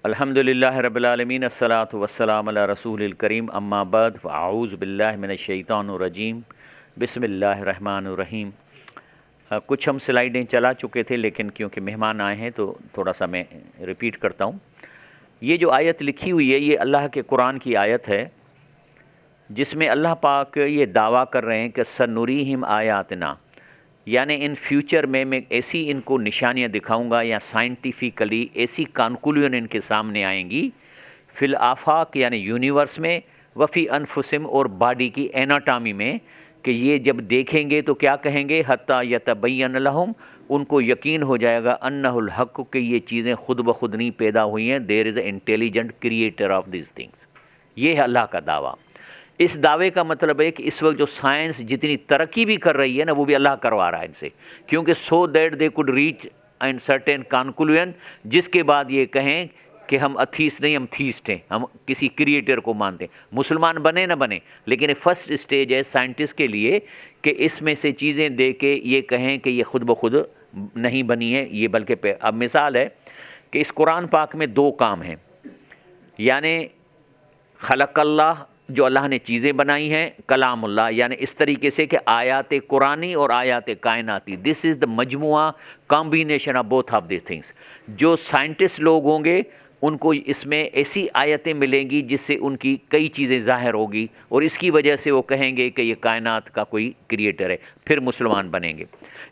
الحمدللہ رب العالمین الصلاۃ والسلام علی رسول الکریم اما بعد فاعوذ باللہ من الشیطان الرجیم بسم اللہ الرحمن الرحیم۔ کچھ ہم سلائیڈیں چلا چکے تھے، لیکن کیونکہ مہمان آئے ہیں تو تھوڑا سا میں ریپیٹ کرتا ہوں۔ یہ جو آیت لکھی ہوئی ہے یہ اللہ کے قرآن کی آیت ہے، جس میں اللہ پاک یہ دعویٰ کر رہے ہیں کہ سنریہم آیاتنا، یعنی ان فیوچر میں ایسی ان کو نشانیاں دکھاؤں گا یا سائنٹیفیکلی ایسی کانکلوژن ان کے سامنے آئیں گی فی الآفاق یعنی یونیورس میں، وفی انفسم اور باڈی کی ایناٹامی میں، کہ یہ جب دیکھیں گے تو کیا کہیں گے، حتیٰ یتبین لہم، ان کو یقین ہو جائے گا انہ الحق، کہ یہ چیزیں خود بخود نہیں پیدا ہوئی ہیں، there is a intelligent creator of these things. یہ ہے اللہ کا دعویٰ۔ اس دعوے کا مطلب ہے کہ اس وقت جو سائنس جتنی ترقی بھی کر رہی ہے نا، وہ بھی اللہ کروا رہا ہے ان سے، کیونکہ so that they could reach N certain conclusion, جس کے بعد یہ کہیں کہ ہم اتھیسٹ نہیں، ہم تھیسٹ ہیں، ہم کسی کریٹر کو مانتے ہیں، مسلمان بنے نہ بنے، لیکن فرسٹ اسٹیج ہے سائنٹسٹ کے لیے کہ اس میں سے چیزیں دے کے یہ کہیں کہ یہ خود بخود نہیں بنی ہے یہ، بلکہ اب مثال ہے کہ اس قرآن پاک میں دو کام ہیں، یعنی خلق اللہ، جو اللہ نے چیزیں بنائی ہیں، کلام اللہ، یعنی اس طریقے سے کہ آیات قرآنی اور آیات کائناتی، دس از دا مجموعہ combination of both of these things. جو سائنٹسٹ لوگ ہوں گے ان کو اس میں ایسی آیتیں ملیں گی جس سے ان کی کئی چیزیں ظاہر ہوگی، اور اس کی وجہ سے وہ کہیں گے کہ یہ کائنات کا کوئی کریٹر ہے، پھر مسلمان بنیں گے۔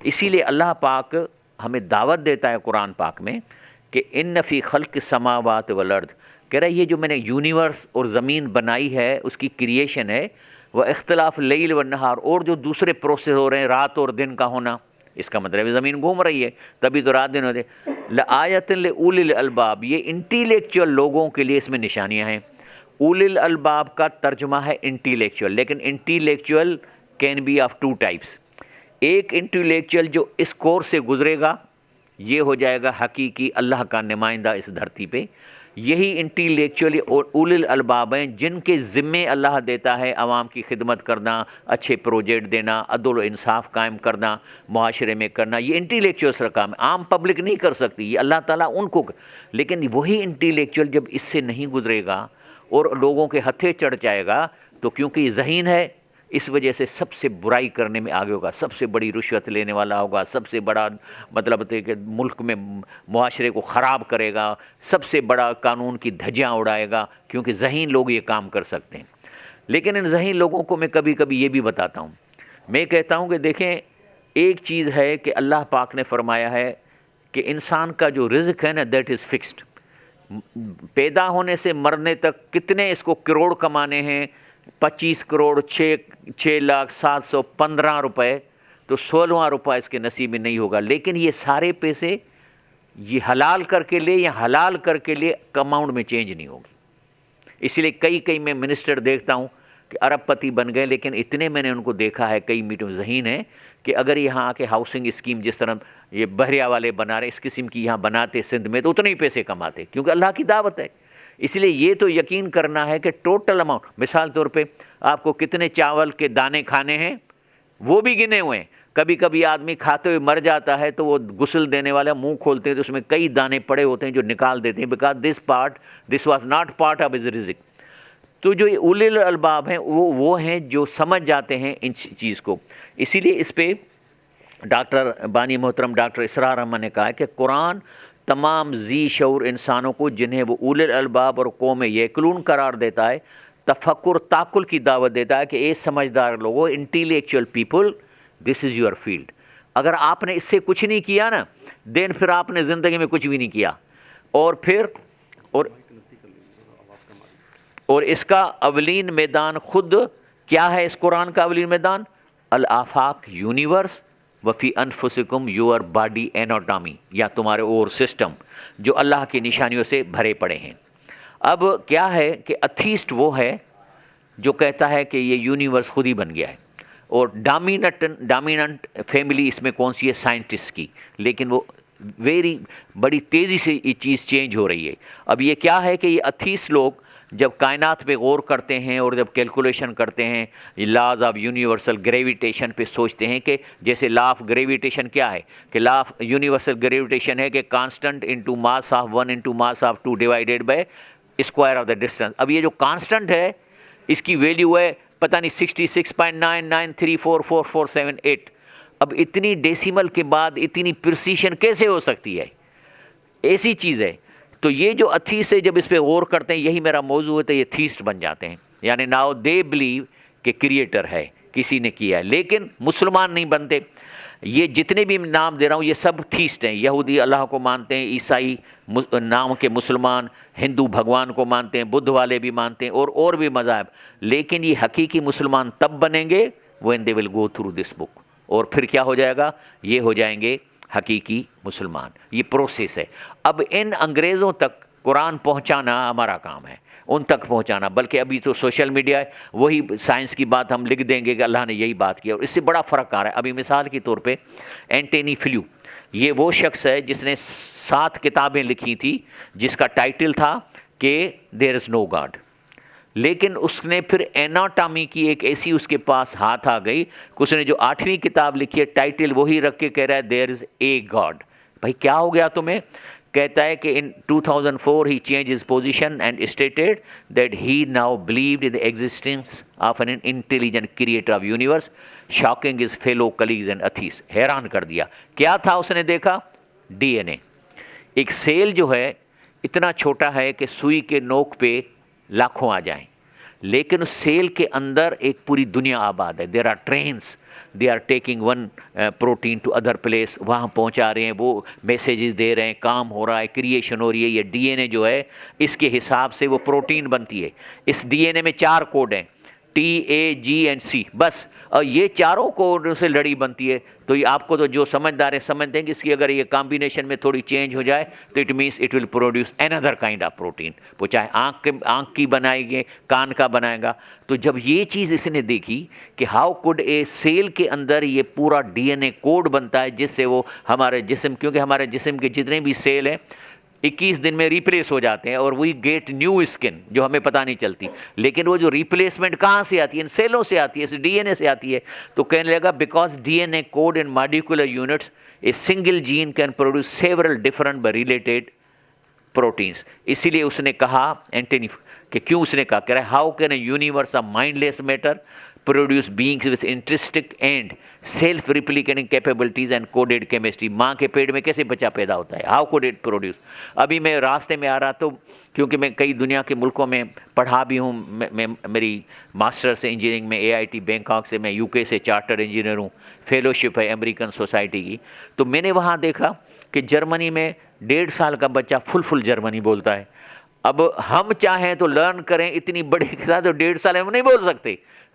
اسی لیے اللہ پاک ہمیں دعوت دیتا ہے قرآن پاک میں کہ ان فی خلق السماوات والارض، کہہ رہا ہے یہ جو میں نے یونیورس اور زمین بنائی ہے اس کی کریشن ہے، وہ اختلاف لیل و نہار، اور جو دوسرے پروسیس ہو رہے ہیں رات اور دن کا ہونا، اس کا مطلب ہے زمین گھوم رہی ہے تبھی تو رات دن ہوتے۔ لآیۃ لأولی الالباب، یہ انٹیلیکچوئل لوگوں کے لیے اس میں نشانیاں ہیں۔ اولی الالباب کا ترجمہ ہے انٹیلیکچوئل، لیکن intellectual can be of two types. ایک انٹیلیکچوئل جو اس کورس سے گزرے گا یہ ہو جائے گا حقیقی اللہ کا نمائندہ اس دھرتی پہ۔ یہی انٹیلیکچولی اور اولی الالباب ہیں جن کے ذمے اللہ دیتا ہے عوام کی خدمت کرنا، اچھے پروجیکٹ دینا، عدل و انصاف قائم کرنا، معاشرے میں کرنا۔ یہ انٹیلیکچوئل کا کام ہے، عام پبلک نہیں کر سکتی، یہ اللہ تعالیٰ ان کو، لیکن وہی انٹیلیکچوئل جب اس سے نہیں گزرے گا اور لوگوں کے ہتھے چڑھ جائے گا تو کیونکہ یہ ذہین ہے اس وجہ سے سب سے برائی کرنے میں آگے ہوگا، سب سے بڑی رشوت لینے والا ہوگا، سب سے بڑا مطلب ہے کہ ملک میں معاشرے کو خراب کرے گا، سب سے بڑا قانون کی دھجیاں اڑائے گا، کیونکہ ذہین لوگ یہ کام کر سکتے ہیں۔ لیکن ان ذہین لوگوں کو میں کبھی کبھی یہ بھی بتاتا ہوں، میں کہتا ہوں کہ دیکھیں ایک چیز ہے کہ اللہ پاک نے فرمایا ہے کہ انسان کا جو رزق ہے نا دیٹ از فکسڈ، پیدا ہونے سے مرنے تک کتنے اس کو کروڑ کمانے ہیں، 25 کروڑ 6,07,15 روپے، تو 16واں روپیہ اس کے نصیب میں نہیں ہوگا، لیکن یہ سارے پیسے یہ حلال کر کے لے یا حلال کر کے لے اماؤنٹ میں چینج نہیں ہوگی۔ اس لیے کئی میں منسٹر دیکھتا ہوں کہ ارب پتی بن گئے، لیکن اتنے میں نے ان کو دیکھا ہے، کئی میٹوں ذہین ہیں کہ اگر یہاں آ کے ہاؤسنگ اسکیم جس طرح یہ بحریہ والے بنا رہے اس قسم کی یہاں بناتے سندھ میں تو اتنے ہی پیسے کماتے، کیونکہ اللہ کی دعوت ہے۔ اس لیے یہ تو یقین کرنا ہے کہ ٹوٹل اماؤنٹ، مثال طور پہ آپ کو کتنے چاول کے دانے کھانے ہیں وہ بھی گنے ہوئے ہیں۔ کبھی کبھی آدمی کھاتے ہوئے مر جاتا ہے تو وہ غسل دینے والا منہ کھولتے ہیں تو اس میں کئی دانے پڑے ہوتے ہیں جو نکال دیتے ہیں، because this was not part of his رزق۔ تو جو اولی الالباب ہیں وہ ہیں جو سمجھ جاتے ہیں ان چیز کو۔ اسی لیے اس پہ ڈاکٹر بانی محترم ڈاکٹر اسرار احمد نے کہا کہ قرآن تمام ذی شعور انسانوں کو جنہیں وہ اولی الالباب اور قوم یعقلون قرار دیتا ہے، تفکر تعقل کی دعوت دیتا ہے کہ اے سمجھدار لوگوں، intellectual people, this is your field. اگر آپ نے اس سے کچھ نہیں کیا نا دین پھر آپ نے زندگی میں کچھ بھی نہیں کیا، اور پھر اور اس کا اولین میدان خود کیا ہے؟ اس قرآن کا اولین میدان الآفاق، یونیورس، وفی انفسکم، یور باڈی ایناٹامی، یا تمہارے اور سسٹم جو اللہ کی نشانیوں سے بھرے پڑے ہیں۔ اب کیا ہے کہ اتھیسٹ وہ ہے جو کہتا ہے کہ یہ یونیورس خود ہی بن گیا ہے، اور ڈامیننٹ فیملی اس میں کون سی ہے؟ سائنٹسٹ کی، لیکن وہ بڑی تیزی سے یہ چیز چینج ہو رہی ہے۔ اب یہ کیا ہے کہ یہ اتھیسٹ لوگ جب کائنات پہ غور کرتے ہیں اور جب کیلکولیشن کرتے ہیں، لاز آف یونیورسل گریویٹیشن پہ سوچتے ہیں کہ جیسے لا آف گریویٹیشن کیا ہے، کہ لا آف یونیورسل گریویٹیشن ہے کہ constant into mass of 1 into mass of 2 divided by square of the distance. اب یہ جو کانسٹنٹ ہے اس کی ویلیو ہے پتہ نہیں 66.993444778۔ اب اتنی ڈیسیمل کے بعد اتنی پرسیشن کیسے ہو سکتی ہے؟ ایسی چیز ہے۔ تو یہ جو اتھیس ہے جب اس پہ غور کرتے ہیں، یہی میرا موضوع ہے، تو یہ تھیسٹ بن جاتے ہیں، یعنی ناؤ دے بلیو کہ کریٹر ہے، کسی نے کیا ہے، لیکن مسلمان نہیں بنتے۔ یہ جتنے بھی نام دے رہا ہوں یہ سب تھیسٹ ہیں۔ یہودی اللہ کو مانتے ہیں، عیسائی نام کے مسلمان، ہندو بھگوان کو مانتے ہیں، بدھ والے بھی مانتے ہیں، اور بھی مذاہب، لیکن یہ حقیقی مسلمان تب بنیں گے when they will go through this book، اور پھر کیا ہو جائے گا؟ یہ ہو جائیں گے حقیقی مسلمان۔ یہ پروسیس ہے۔ اب ان انگریزوں تک قرآن پہنچانا ہمارا کام ہے، ان تک پہنچانا، بلکہ ابھی تو سوشل میڈیا ہے، وہی سائنس کی بات ہم لکھ دیں گے کہ اللہ نے یہی بات کی، اور اس سے بڑا فرق آ رہا ہے۔ ابھی مثال کے طور پہ اینٹونی فلیو، یہ وہ شخص ہے جس نے 7 کتابیں لکھی تھی جس کا ٹائٹل تھا کہ دیر از نو گاڈ، لیکن اس نے پھر ایناٹامی کی ایک ایسی اس کے پاس ہاتھ آ گئی کہ اس نے جو 8ویں کتاب لکھی ہے ٹائٹل وہی رکھ کے کہہ رہا ہے دیر از اے گاڈ۔ بھائی کیا ہو گیا تمہیں؟ کہتا ہے کہ in 2004 he changed his position and stated that he now believed in the existence of an intelligent creator of universe, shocking his fellow colleagues and atheists۔ حیران کر دیا۔ کیا تھا اس نے دیکھا؟ ڈی این اے۔ ایک سیل جو ہے اتنا چھوٹا ہے کہ سوئی کے نوک پہ لاکھوں آ جائیں، لیکن اس سیل کے اندر ایک پوری دنیا آباد ہے۔ There are trains, they are taking one protein to other place, وہاں پہنچا رہے ہیں، وہ میسیجز دے رہے ہیں، کام ہو رہا ہے، کریشن ہو رہی ہے۔ یہ ڈی این اے جو ہے اس کے حساب سے وہ پروٹین بنتی ہے۔ اس ڈی این اے میں 4 کوڈ ہیں، ٹی اے جی اینڈ سی، بس، اور یہ چاروں کوڈ سے لڑی بنتی ہے۔ تو یہ آپ کو تو جو سمجھدار ہے سمجھتے ہیں کہ اس کی اگر یہ کمبینیشن میں تھوڑی چینج ہو جائے تو it means it will produce another kind of protein, وہ چاہے آنکھ کی بنائے گے، کان کا بنائے گا۔ تو جب یہ چیز اس نے دیکھی کہ ہاؤ کوڈ اے سیل کے اندر یہ پورا ڈی این اے کوڈ بنتا ہے جس سے وہ ہمارے جسم، کیونکہ ہمارے جسم کے جتنے بھی سیل ہیں 21 دن میں ریپلیس ہو جاتے ہیں، اور وی گیٹ نیو اسکن جو ہمیں پتہ نہیں چلتی، لیکن وہ جو ریپلیسمنٹ کہاں سے آتی ہے؟ ان سیلوں سے آتی ہے، اس ڈی این اے سے آتی ہے۔ تو کہنے لگا because D N A code in molecular units a single gene can produce several different but related proteins. اسی لیے اس نے کہا اینٹونی کہ کیوں اس نے کہا، کہہ رہا ہے how can a universe of mindless matter produce beings with intrinsic and self replicating capabilities and coded chemistry. ماں کے پیٹ میں کیسے بچہ پیدا ہوتا ہے؟ How code it produce? ابھی میں راستے میں آ رہا تو کیونکہ میں کئی دنیا کے ملکوں میں پڑھا بھی ہوں، میں میری ماسٹرس انجینئرنگ میں AIT بینکاک سے، میں UK سے چارٹر انجینئر ہوں، فیلوشپ ہے امریکن سوسائٹی کی۔ تو میں نے وہاں دیکھا کہ جرمنی میں 1.5 سال کا بچہ فل جرمنی بولتا ہے۔ اب ہم چاہیں تو لرن کریں اتنی بڑی کے ساتھ، تو 1.5 سال ہم نہیں بول سکتے۔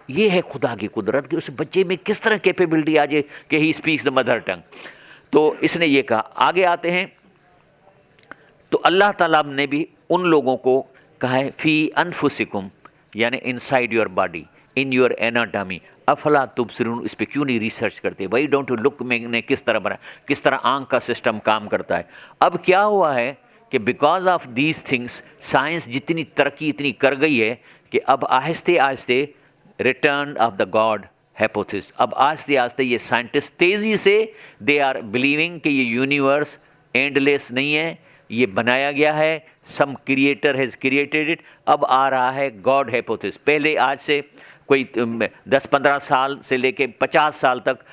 یہ ہے خدا کی قدرت کہ اس بچے میں کس طرح کیپیبلٹی آ جائے کہ he speaks the mother tongue. تو اس نے یہ کہا۔ آگے آتے ہیں تو اللہ تعالیٰ نے بھی ان لوگوں کو کہا ہے فی انفسکم، یعنی inside your body, in your anatomy افلا تبصرون۔ اس پہ کیوں نہیں ریسرچ کرتے؟ وائی ڈونٹ یو لک، میں نے کس طرح بنا، کس طرح آنکھ کا سسٹم کام کرتا ہے۔ اب کیا ہوا ہے کہ because of these things science جتنی ترقی اتنی کر گئی ہے کہ اب آہستہ آہستہ return of the God hypothesis, اب آہستہ آہستہ یہ سائنٹسٹ تیزی سے دے آر بلیونگ کہ یہ یونیورس اینڈ لیس نہیں ہے، یہ بنایا گیا ہے، سم کریٹر ہیز کریٹڈ اٹ۔ اب آ رہا ہے گاڈ ہیپوتھس۔ پہلے آج سے کوئی 10-15 سال سے لے کے 50 سال تک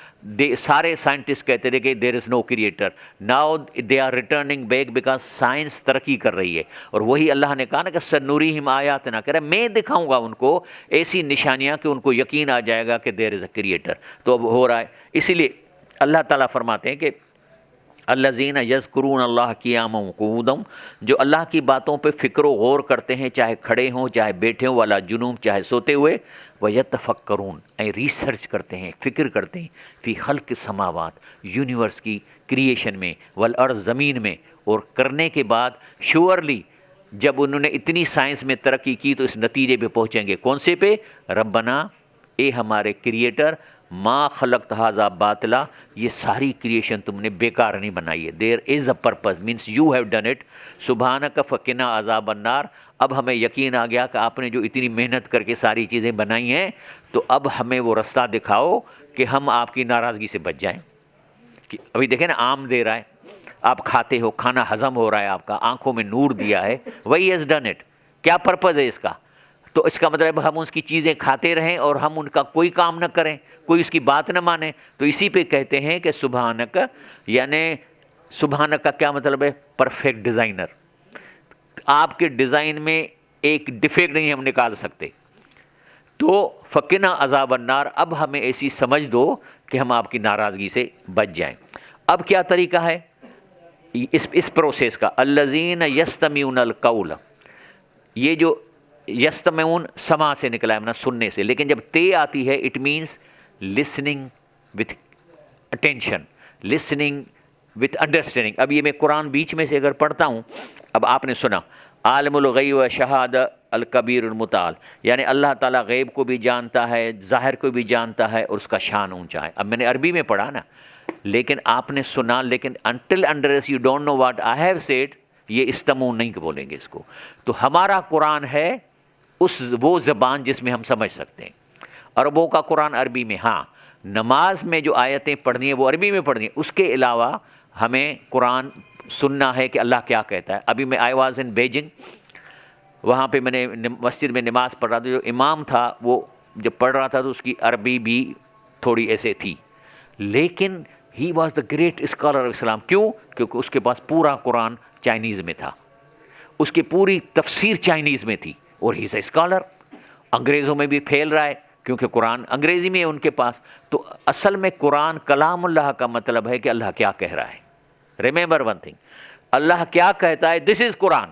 سارے سائنٹسٹ کہتے تھے کہ there is no creator. Now they are returning back because science ترقی کر رہی ہے، اور وہی اللہ نے کہا نا کہ سنوریہم آیاتنا، کہہ رہا ہے میں دکھاؤں گا ان کو ایسی نشانیاں کہ ان کو یقین آ جائے گا کہ دیر از اے کریٹر۔ تو اب ہو رہا ہے۔ اسی لیے اللہ تعالیٰ فرماتے ہیں کہ الذین یذکرون اللہ قیاما وقعودا، جو اللہ کی باتوں پہ فکر و غور کرتے ہیں، چاہے کھڑے ہوں چاہے بیٹھے ہوں، ولا جنوب چاہے سوتے ہوئے، ویتفکرون، ریسرچ کرتے ہیں، فکر کرتے ہیں، فی خلق السماوات، یونیورس کی کریشن میں، والارض، زمین میں، اور کرنے کے بعد شیورلی جب انہوں نے اتنی سائنس میں ترقی کی تو اس نتیجے پہ پہنچیں گے، کون سے پہ؟ ربنا، اے ہمارے کریٹر، ما خلقت ھذا باطلا، یہ ساری کریشن تم نے بیکار نہیں بنائی ہے. There is a purpose means you have done it. سبحانک فقنا عذاب النار. اب ہمیں یقین آ گیا کہ آپ نے جو اتنی محنت کر کے ساری چیزیں بنائی ہیں، تو اب ہمیں وہ رستہ دکھاؤ کہ ہم آپ کی ناراضگی سے بچ جائیں. ابھی دیکھیں نا، آم دے رہا ہے، آپ کھاتے ہو، کھانا ہضم ہو رہا ہے، آپ کا آنکھوں میں نور دیا ہے، وہی ہیز ڈن اٹ. کیا پرپز ہے اس کا؟ تو اس کا مطلب ہم اس کی چیزیں کھاتے رہیں اور ہم ان کا کوئی کام نہ کریں، کوئی اس کی بات نہ مانیں. تو اسی پہ کہتے ہیں کہ سبحانک، یعنی سبحانک کا کیا مطلب ہے؟ Perfect designer. آپ کے ڈیزائن میں ایک ڈیفیکٹ نہیں ہم نکال سکتے. تو فقنا عذاب النار، اب ہمیں ایسی سمجھ دو کہ ہم آپ کی ناراضگی سے بچ جائیں. اب کیا طریقہ ہے اس پروسیس کا؟ الذین یستمعون القول. یہ جو یستمعون سما سے نکلا ہے، سننے سے، لیکن جب تے آتی ہے it means listening with attention, listening with understanding. اب یہ میں قرآن بیچ میں سے اگر پڑھتا ہوں، اب آپ نے سنا عالم الغیب و شہادہ الکبیر المتعال، یعنی اللہ تعالیٰ غیب کو بھی جانتا ہے، ظاہر کو بھی جانتا ہے، اور اس کا شان اونچا ہے. اب میں نے عربی میں پڑھا نا، لیکن آپ نے سنا، لیکن until unless you don't know what I have said، یہ استمعوا نہیں بولیں گے اس کو. تو ہمارا قرآن ہے وہ زبان جس میں ہم سمجھ سکتے ہیں. عربوں کا قرآن عربی میں، ہاں نماز میں جو آیتیں پڑھنی ہیں وہ عربی میں پڑھنی ہیں. اس کے علاوہ ہمیں قرآن سننا ہے کہ اللہ کیا کہتا ہے. ابھی میں آئی واز ان بیجنگ، وہاں پہ میں نے مسجد میں نماز پڑھ رہا تھا. جو امام تھا وہ جب پڑھ رہا تھا تو اس کی عربی بھی تھوڑی ایسے تھی، لیکن he was the great scholar of Islam. کیوں؟ کیونکہ اس کے پاس پورا قرآن چائنیز میں تھا، اس کی پوری تفسیر چائنیز میں تھی، اور ہی از اے اسکالر. انگریزوں میں بھی پھیل رہا ہے کیونکہ قرآن انگریزی میں ہے ان کے پاس. تو اصل میں قرآن کلام اللہ کا مطلب ہے کہ اللہ کیا کہہ رہا ہے. ریممبر ون تھنگ، اللہ کیا کہتا ہے، دس از قرآن.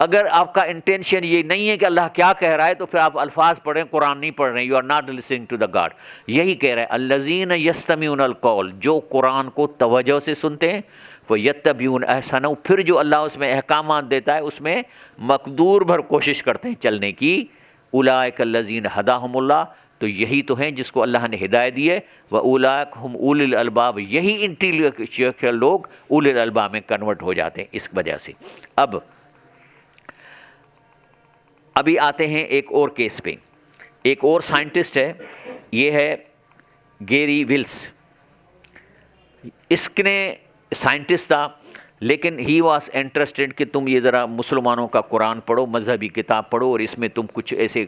اگر آپ کا انٹینشن یہ نہیں ہے کہ اللہ کیا کہہ رہا ہے، تو پھر آپ الفاظ پڑھیں، قرآن نہیں پڑھ رہے ہیں. You are not listening to the God. یہی کہہ رہے ہیں الذین یستمعون القول، جو قرآن کو توجہ سے سنتے ہیں، وہ یتبعون احسنہ، پھر جو اللہ اس میں احکامات دیتا ہے اس میں مقدور بھر کوشش کرتے ہیں چلنے کی. اولئک الذین ہداہم اللہ، تو یہی تو ہیں جس کو اللہ نے ہدایت دی ہے. وَأُولَٰئِكَ هُمْ أُولِو الْأَلْبَابِ، یہی انٹیلیکچوئل لوگ اولی الالباب میں کنورٹ ہو جاتے ہیں اس وجہ سے. ابھی آتے ہیں ایک اور کیس پہ. ایک اور سائنٹسٹ ہے، یہ ہے گیری ولس. اس نے سائنٹسٹ تھا، لیکن ہی واز انٹرسٹڈ کہ تم یہ ذرا مسلمانوں کا قرآن پڑھو، مذہبی کتاب پڑھو، اور اس میں تم کچھ ایسے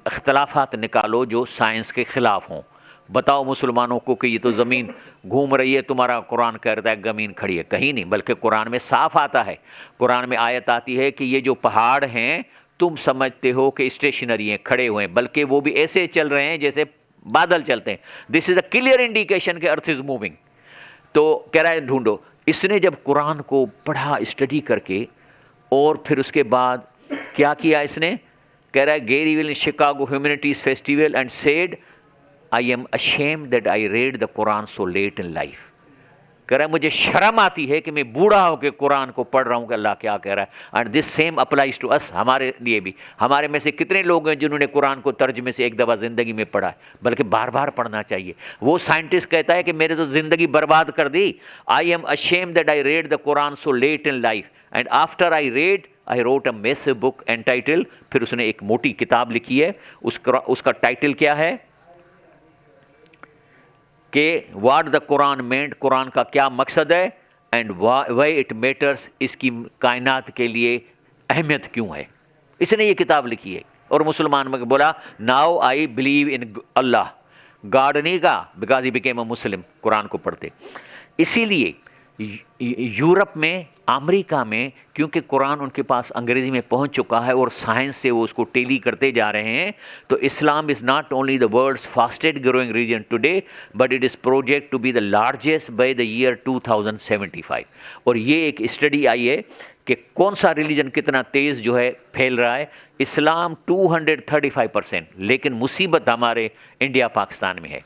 اختلافات نکالو جو سائنس کے خلاف ہوں. بتاؤ مسلمانوں کو کہ یہ تو زمین گھوم رہی ہے، تمہارا قرآن کہتا ہے زمین کھڑی ہے. کہیں نہیں، بلکہ قرآن میں صاف آتا ہے. قرآن میں آیت آتی ہے کہ یہ جو پہاڑ ہیں تم سمجھتے ہو کہ اسٹیشنری ہیں، کھڑے ہوئے ہیں، بلکہ وہ بھی ایسے چل رہے ہیں جیسے بادل چلتے ہیں. دس از اے کلیئر انڈیکیشن کہ ارتھ از موونگ. تو کہہ رہا ہے ڈھونڈو. اس نے جب قرآن کو پڑھا اسٹڈی کر کے، اور پھر اس کے بعد کیا کیا اس نے؟ کہہ رہا ہے Gary Will in Chicago humanities festival and said I am ashamed that I read the Quran so late in life. کہہ رہا ہے مجھے شرم آتی ہے کہ میں بوڑھا ہو کے قرآن کو پڑھ رہا ہوں کہ اللہ کیا کہہ رہا ہے. And this same applies to us, ہمارے لیے بھی. ہمارے میں سے کتنے لوگ ہیں جنہوں نے قرآن کو ترجمے سے ایک دفعہ زندگی میں پڑھا ہے، بلکہ بار بار پڑھنا چاہیے. وہ سائنٹسٹ کہتا ہے کہ میرے تو زندگی برباد کر دی. I am ashamed that I read the Quran so late in life and after I read I wrote a massive book entitled، پھر اس نے ایک موٹی کتاب لکھی ہے، اس کا ٹائٹل کیا ہے کہ واٹ دا قرآن مینٹ، قرآن کا کیا مقصد ہے، اینڈ وائی اٹ میٹرس، اس کی کائنات کے لیے اہمیت کیوں ہے. اس نے یہ کتاب لکھی ہے. اور مسلمان میں بولا now I believe in Allah. God نہیں کہا بیکاز ہی بیکیم اے مسلم، قرآن کو پڑھتے. اسی لیے یورپ میں، امریکہ میں، کیونکہ قرآن ان کے پاس انگریزی میں پہنچ چکا ہے اور سائنس سے وہ اس کو ٹیلی کرتے جا رہے ہیں، تو Islam is not only the world's fastest growing religion today but it is project to be the largest by the year 2075. اور یہ ایک اسٹڈی آئی ہے کہ کون سا ریلیجن کتنا تیز جو ہے پھیل رہا ہے. اسلام 235%، لیکن مصیبت ہمارے انڈیا پاکستان میں ہے.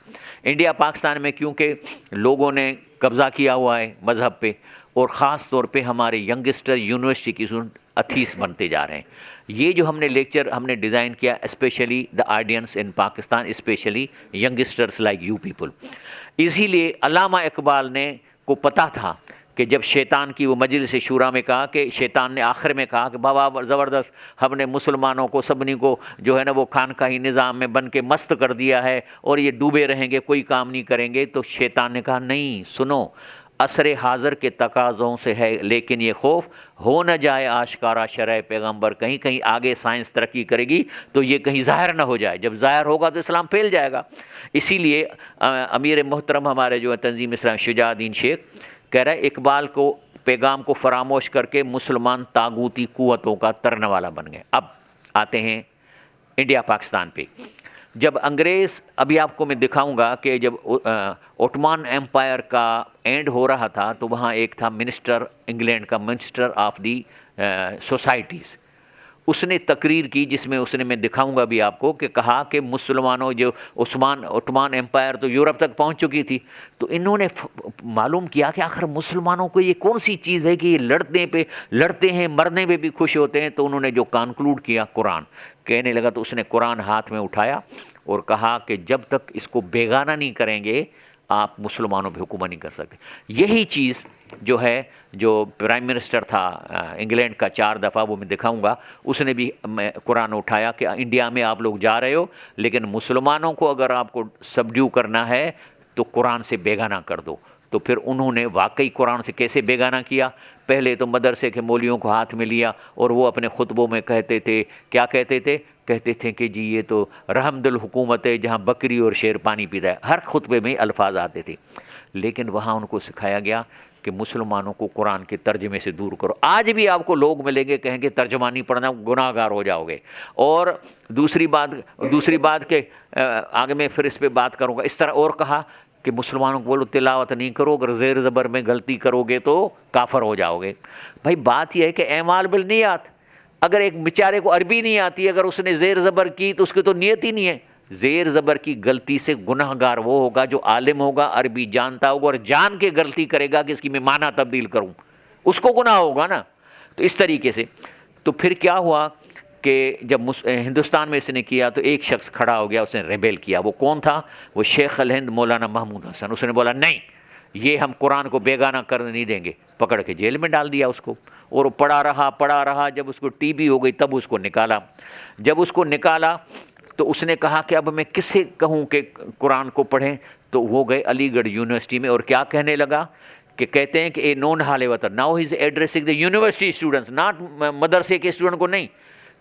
انڈیا پاکستان میں کیونکہ لوگوں نے قبضہ کیا ہوا ہے مذہب پہ، اور خاص طور پہ ہمارے ینگسٹر یونیورسٹی کی اسٹوڈنٹ اتھیس بنتے جا رہے ہیں۔ یہ جو ہم نے لیکچر ہم نے ڈیزائن کیا especially the audience in Pakistan, especially youngsters like you people. اسی لیے علامہ اقبال نے کو پتہ تھا کہ جب شیطان کی وہ مجلس شورا میں کہا کہ شیطان نے آخر میں کہا کہ بابا زبردست ہم نے مسلمانوں کو سبنی کو جو ہے نا وہ خانقاہی نظام میں بن کے مست کر دیا ہے اور یہ ڈوبے رہیں گے، کوئی کام نہیں کریں گے، تو شیطان نے کہا نہیں سنو، عصر حاضر کے تقاضوں سے ہے، لیکن یہ خوف ہو نہ جائے آشکارا شرع پیغمبر، کہیں کہیں آگے سائنس ترقی کرے گی تو یہ کہیں ظاہر نہ ہو جائے، جب ظاہر ہوگا تو اسلام پھیل جائے گا۔ اسی لیے امیر محترم ہمارے جو ہے تنظیم اسلام شجاع الدین شیخ کہہ رہا ہے اقبال کو پیغام کو فراموش کر کے مسلمان طاغوتی قوتوں کا ترنے والا بن گئے۔ اب آتے ہیں انڈیا پاکستان پہ۔ جب انگریز، ابھی آپ کو میں دکھاؤں گا کہ جب اوٹمان ایمپائر کا اینڈ ہو رہا تھا تو وہاں ایک تھا منسٹر، انگلینڈ کا منسٹر آف دی سوسائٹیز، اس نے تقریر کی جس میں اس نے، میں دکھاؤں گا بھی آپ کو، کہ کہا کہ مسلمانوں جو اوٹمان ایمپائر تو یورپ تک پہنچ چکی تھی، تو انہوں نے معلوم کیا کہ آخر مسلمانوں کو یہ کون سی چیز ہے کہ یہ لڑتے ہیں، مرنے پہ بھی خوش ہوتے ہیں، تو انہوں نے جو کنکلوڈ کیا قرآن کہنے لگا، تو اس نے قرآن ہاتھ میں اٹھایا اور کہا کہ جب تک اس کو بیگانہ نہیں کریں گے آپ مسلمانوں پہ حکومت نہیں کر سکتے۔ یہی چیز جو ہے، جو پرائم منسٹر تھا انگلینڈ کا 4 دفعہ، وہ میں دکھاؤں گا، اس نے بھی قرآن اٹھایا کہ انڈیا میں آپ لوگ جا رہے ہو لیکن مسلمانوں کو اگر آپ کو سبڈیو کرنا ہے تو قرآن سے بیگانہ کر دو۔ تو پھر انہوں نے واقعی قرآن سے کیسے بیگانہ کیا؟ پہلے تو مدرسے کے مولیوں کو ہاتھ میں لیا اور وہ اپنے خطبوں میں کہتے تھے، کیا کہتے تھے کہ جی یہ تو رحمد الحکومت ہے جہاں بکری اور شیر پانی پیتا ہے، ہر خطبے میں الفاظ آتے تھے، لیکن وہاں ان کو سکھایا گیا کہ مسلمانوں کو قرآن کے ترجمے سے دور کرو۔ آج بھی آپ کو لوگ ملیں گے کہیں گے ترجمہ نہیں پڑھنا، گناہ گار ہو جاؤ گے۔ اور دوسری بات کہ آگے میں پھر اس پہ بات کروں گا، اس طرح اور کہا کہ مسلمانوں کو بولو تلاوت نہیں کرو، اگر زیر زبر میں غلطی کرو گے تو کافر ہو جاؤ گے۔ بھائی بات یہ ہے کہ اعمال بالنیات، اگر ایک بیچارے کو عربی نہیں آتی، اگر اس نے زیر زبر کی تو اس کی تو نیت ہی نہیں ہے۔ زیر زبر کی غلطی سے گناہ گار وہ ہوگا جو عالم ہوگا، عربی جانتا ہوگا اور جان کے غلطی کرے گا کہ اس کی میں معنی تبدیل کروں، اس کو گناہ ہوگا نا۔ تو اس طریقے سے تو پھر کیا ہوا کہ جب ہندوستان میں اس نے کیا تو ایک شخص کھڑا ہو گیا، اس نے ریبیل کیا۔ وہ کون تھا؟ وہ شیخ الہند مولانا محمود حسن۔ اس نے بولا نہیں، یہ ہم قرآن کو بیگانہ کرنے نہیں دیں گے، پکڑ کے جیل میں ڈال دیا اس کو، اور وہ پڑھا رہا، جب اس کو ٹی بی ہو گئی تب اس کو نکالا۔ جب اس کو نکالا تو اس نے کہا کہ اب میں کس سے کہوں کہ قرآن کو پڑھیں، تو وہ گئے علی گڑھ یونیورسٹی میں اور کیا کہنے لگا کہ کہتے ہیں کہ اے نون حال وطن، now he is addressing the university students, not مدرسے کے اسٹوڈنٹ کو نہیں،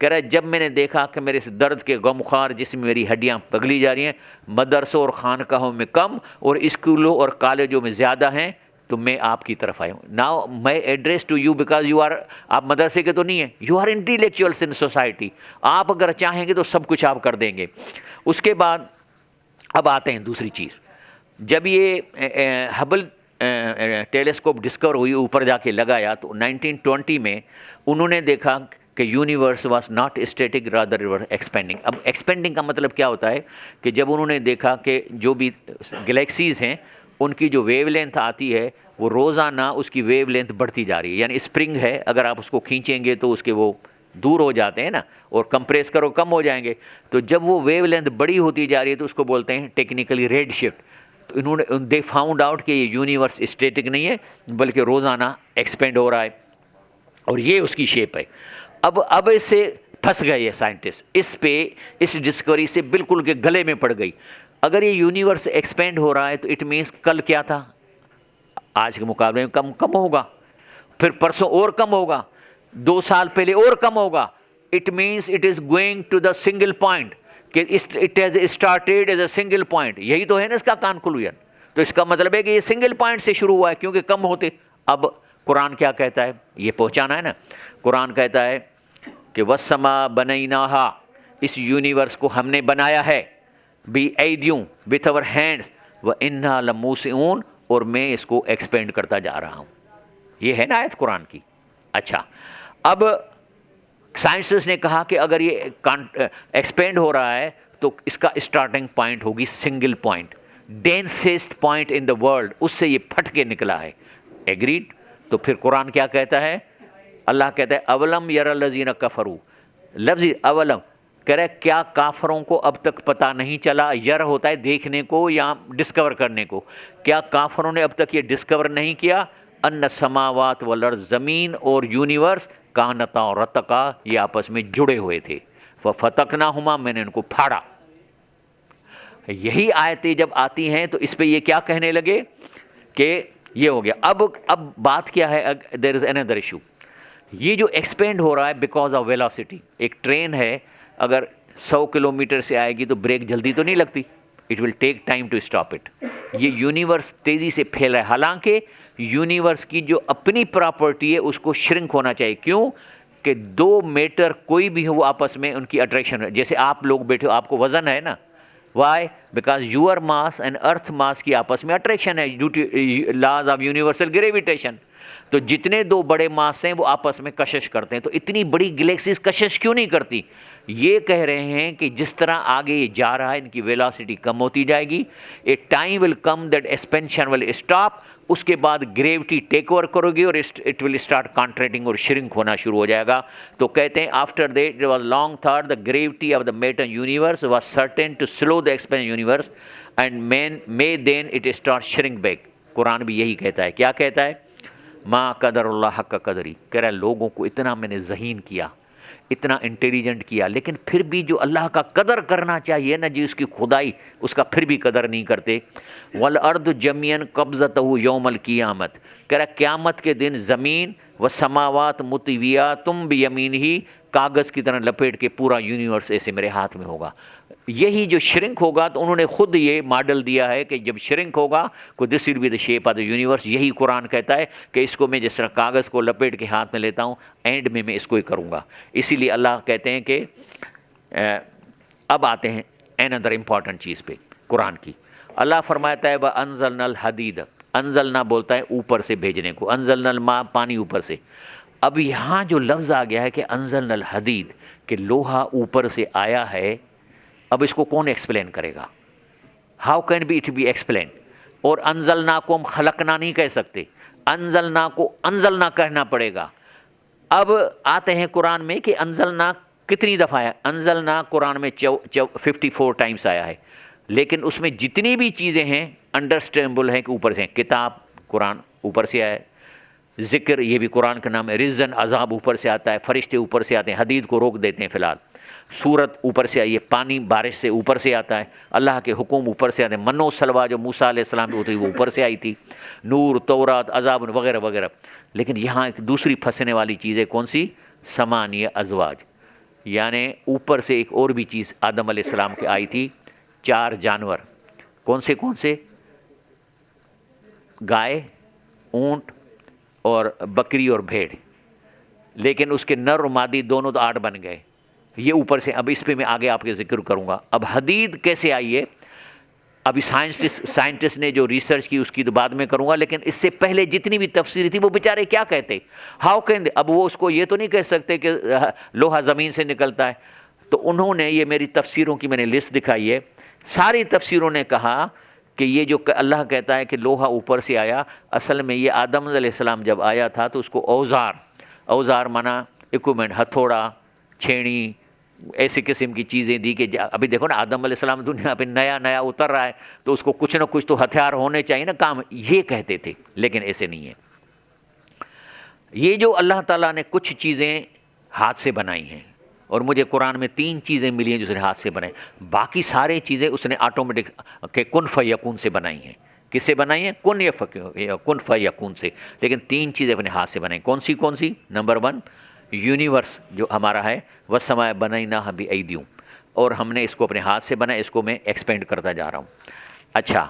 کہہ رہا ہے جب میں نے دیکھا کہ میرے اس درد کے غمخوار جس میں میری ہڈیاں پگھلی جا رہی ہیں مدرسوں اور خانقاہوں میں کم اور اسکولوں اور کالجوں میں زیادہ ہیں، تو میں آپ کی طرف آیا ہوں۔ ناؤ میں address to you because you are, آپ مدرسے کے تو نہیں ہیں، you are intellectuals in society, آپ اگر چاہیں گے تو سب کچھ آپ کر دیں گے۔ اس کے بعد اب آتے ہیں دوسری چیز، جب یہ ہبل ٹیلیسکوپ ڈسکور ہوئی، اوپر جا کے لگایا، تو 1920 میں انہوں نے دیکھا کہ universe was not static rather expanding. اب ایکسپینڈنگ کا مطلب کیا ہوتا ہے کہ جب انہوں نے دیکھا کہ جو بھی گلیکسیز ہیں ان کی جو ویو لینتھ آتی ہے وہ روزانہ اس کی ویو لینتھ بڑھتی جا رہی ہے، یعنی اسپرنگ ہے، اگر آپ اس کو کھینچیں گے تو اس کے وہ دور ہو جاتے ہیں نا، اور کمپریس کرو کم ہو جائیں گے، تو جب وہ ویو لینتھ بڑی ہوتی جا رہی ہے تو اس کو بولتے ہیں ٹیکنیکلی ریڈ شفٹ۔ تو انہوں نے دے فاؤنڈ آؤٹ کہ یہ یونیورس اسٹیٹک نہیں ہے بلکہ روزانہ ایکسپینڈ ہو رہا ہے، اور یہ اس کی شیپ ہے۔ اب اس سے پھنس گئے یہ سائنٹسٹ، اس ڈسکوری سے بالکل کے گلے میں پڑ گئی۔ اگر یہ یونیورس ایکسپینڈ ہو رہا ہے تو اٹ مینس کل کیا تھا، آج کے مقابلے میں کم ہوگا، پھر پرسوں اور کم ہوگا، 2 سال پہلے اور کم ہوگا۔ It means it is going to the single point, کہ it has started as a single point, یہی تو ہے نا اس کا کنکلوژن۔ تو اس کا مطلب ہے کہ یہ سنگل پوائنٹ سے شروع ہوا ہے کیونکہ کم ہوتے۔ اب قرآن کیا کہتا ہے، یہ پہنچانا ہے نا، قرآن کہتا ہے کہ وَالسَّمَاءَ بَنَيْنَاهَا، اس یونیورس کو ہم نے بنایا ہے، بِأَيْدِيٍ with our hands، وَإِنَّا لَمُوسِعُونَ، اور میں اس کو ایکسپینڈ کرتا جا رہا ہوں۔ یہ ہے نا آیت قرآن کی۔ اچھا، اب سائنسز نے کہا کہ اگر یہ ایکسپینڈ ہو رہا ہے تو اس کا اسٹارٹنگ پوائنٹ ہوگی single point, densest point in the world, اس سے یہ پھٹ کے نکلا ہے۔ ایگریڈ؟ تو پھر قرآن کیا کہتا ہے؟ اللہ کہتا ہے اولم یر الذین کفروا، لفظ اولم کہہ رہا ہے کیا کافروں کو اب تک پتہ نہیں چلا؟ یر ہوتا ہے دیکھنے کو یا ڈسکور کرنے کو، کیا کافروں نے اب تک یہ ڈسکور نہیں کیا؟ ان السماوات والارض، زمین اور یونیورس، کانتا اور رتقا، یہ آپس میں جڑے ہوئے تھے، ففتقناہما، میں نے ان کو پھاڑا۔ یہی آیتیں جب آتی ہیں تو اس پہ یہ کیا کہنے لگے کہ یہ ہو گیا۔ اب بات کیا ہے؟ دیر از another ایشو، یہ جو ایکسپینڈ ہو رہا ہے بیکاز آف ویلاسٹی۔ ایک ٹرین ہے، اگر 100 کلومیٹر سے آئے گی تو بریک جلدی تو نہیں لگتی، it will take time to stop it. یہ یونیورس تیزی سے پھیل رہا ہے، حالانکہ یونیورس کی جو اپنی پراپرٹی ہے اس کو شرنک ہونا چاہیے۔ کیوں کہ دو میٹر کوئی بھی ہو وہ آپس میں ان کی اٹریکشن ہے، جیسے آپ لوگ بیٹھے ہو، آپ کو وزن ہے نا، why? Because your mass and earth mass کی آپس میں اٹریکشن ہے due to laws of universal gravitation. تو جتنے دو بڑے ماس ہیں وہ آپس میں کشش کرتے ہیں، تو اتنی بڑی گلیکسیز کشش کیوں نہیں کرتی؟ یہ کہہ رہے ہیں کہ جس طرح آگے یہ جا رہا ہے ان کی ویلاسٹی کم ہوتی جائے گی، a time will come that expansion will stop, اس کے بعد گریوٹی ٹیک اوور کرے گی اور اٹ ول اسٹارٹ کانٹریکٹنگ اور شرنک ہونا شروع ہو جائے گا۔ تو کہتے ہیں after that it was long thought the gravity of the matter universe was certain to slow the expansion universe and may then it start shrink back. قرآن بھی یہی کہتا ہے، کیا کہتا ہے؟ ما قدر اللہ حق قدری، کہہ رہا ہے لوگوں کو اتنا میں نے ذہین کیا، اتنا انٹیلیجنٹ کیا، لیکن پھر بھی جو اللہ کا قدر کرنا چاہیے نا جی، اس کی خدائی، اس کا پھر بھی قدر نہیں کرتے۔ والارض جميعا قبضته یوم القیامت، کہہ رہا ہے قیامت کے دن زمین والسماوات مطویات بیمینہ، کاغذ کی طرح لپیٹ کے پورا یونیورس ایسے میرے ہاتھ میں ہوگا۔ یہی جو شرنک ہوگا، تو انہوں نے خود یہ ماڈل دیا ہے کہ جب شرنک ہوگا کو this will be the shape of the universe. یہی قرآن کہتا ہے کہ اس کو میں جس طرح کاغذ کو لپیٹ کے ہاتھ میں لیتا ہوں، اینڈ میں اس کو ہی کروں گا۔ اسی لیے اللہ کہتے ہیں کہ اب آتے ہیں another امپورٹنٹ چیز پہ قرآن کی۔ اللہ فرماتا ہے وَأَنزَلْنَا الْحَدِيدَ، انزلنا بولتا ہے اوپر سے بھیجنے کو، انزلنا الماء، پانی اوپر سے۔ اب یہاں جو لفظ آ گیا ہے کہ انزلنا الحدید، کہ لوہا اوپر سے آیا ہے، اب اس کو کون ایکسپلین کرے گا؟ How can be it be explain? اور انزلنا کو ہم خلقنا نہیں کہہ سکتے، انزلنا کو انزلنا کہنا پڑے گا۔ اب آتے ہیں قرآن میں کہ انزلنا کتنی دفعہ ہے؟ انزلنا قرآن میں 54 ٹائمز آیا ہے، لیکن اس میں جتنی بھی چیزیں ہیں انڈرسٹینڈیبل ہیں کہ اوپر سے ہیں۔ کتاب قرآن اوپر سے آیا ہے، ذکر یہ بھی قرآن کا نام ہے، رزن عذاب اوپر سے آتا ہے، فرشتے اوپر سے آتے ہیں، حدید کو روک دیتے ہیں فی الحال، سورت اوپر سے آئی ہے، پانی بارش سے اوپر سے آتا ہے، اللہ کے حکم اوپر سے آتے ہیں، من و سلویٰ جو موسیٰ علیہ السلام پہ ہوتی وہ اوپر سے آئی تھی، نور، تورات، عذاب وغیرہ وغیرہ۔ لیکن یہاں ایک دوسری پھنسنے والی چیز ہے، کون سی؟ ثمانیہ ازواج، یعنی اوپر سے ایک اور بھی چیز آدم علیہ السلام کے آئی تھی، 4 جانور۔ کون سے؟ گائے، اونٹ اور بکری اور بھیڑ، لیکن اس کے نر اور مادی دونوں تو 8 بن گئے، یہ اوپر سے۔ اب اس پہ میں آگے آپ کے ذکر کروں گا۔ اب حدید کیسے آئی ہے؟ ابھی سائنٹسٹ نے جو ریسرچ کی اس کی تو بعد میں کروں گا، لیکن اس سے پہلے جتنی بھی تفسیری تھی وہ بیچارے کیا کہتے؟ ہاؤ کین، اب وہ اس کو یہ تو نہیں کہہ سکتے کہ لوہا زمین سے نکلتا ہے۔ تو انہوں نے، یہ میری تفسیروں کی میں نے لسٹ دکھائی ہے، ساری تفسیروں نے کہا کہ یہ جو اللہ کہتا ہے کہ لوہا اوپر سے آیا، اصل میں یہ آدم علیہ السلام جب آیا تھا تو اس کو اوزار مانا ایکوپمنٹ، ہتھوڑا، چھینی، ایسی قسم کی چیزیں دی کہ ابھی دیکھو نا آدم علیہ السلام دنیا پہ نیا اتر رہا ہے تو اس کو کچھ نہ کچھ تو ہتھیار ہونے چاہیے نا کام، یہ کہتے تھے، لیکن ایسے نہیں ہے۔ یہ جو اللہ تعالیٰ نے کچھ چیزیں ہاتھ سے بنائی ہیں، اور مجھے قرآن میں 3 چیزیں ملی ہیں جو اس نے ہاتھ سے بنائی، باقی سارے چیزیں اس نے آٹومیٹک کہ کن فیکون سے بنائی ہیں۔ کس سے بنائی ہیں؟ کن فیکون سے، لیکن 3 چیزیں اپنے ہاتھ سے بنائی۔ کون سی؟ نمبر 1 یونیورس جو ہمارا ہے، والسماء بنیناہا بأیدیہم، اور ہم نے اس کو اپنے ہاتھ سے بنایا، اس کو میں ایکسپینڈ کرتا جا رہا ہوں۔ اچھا،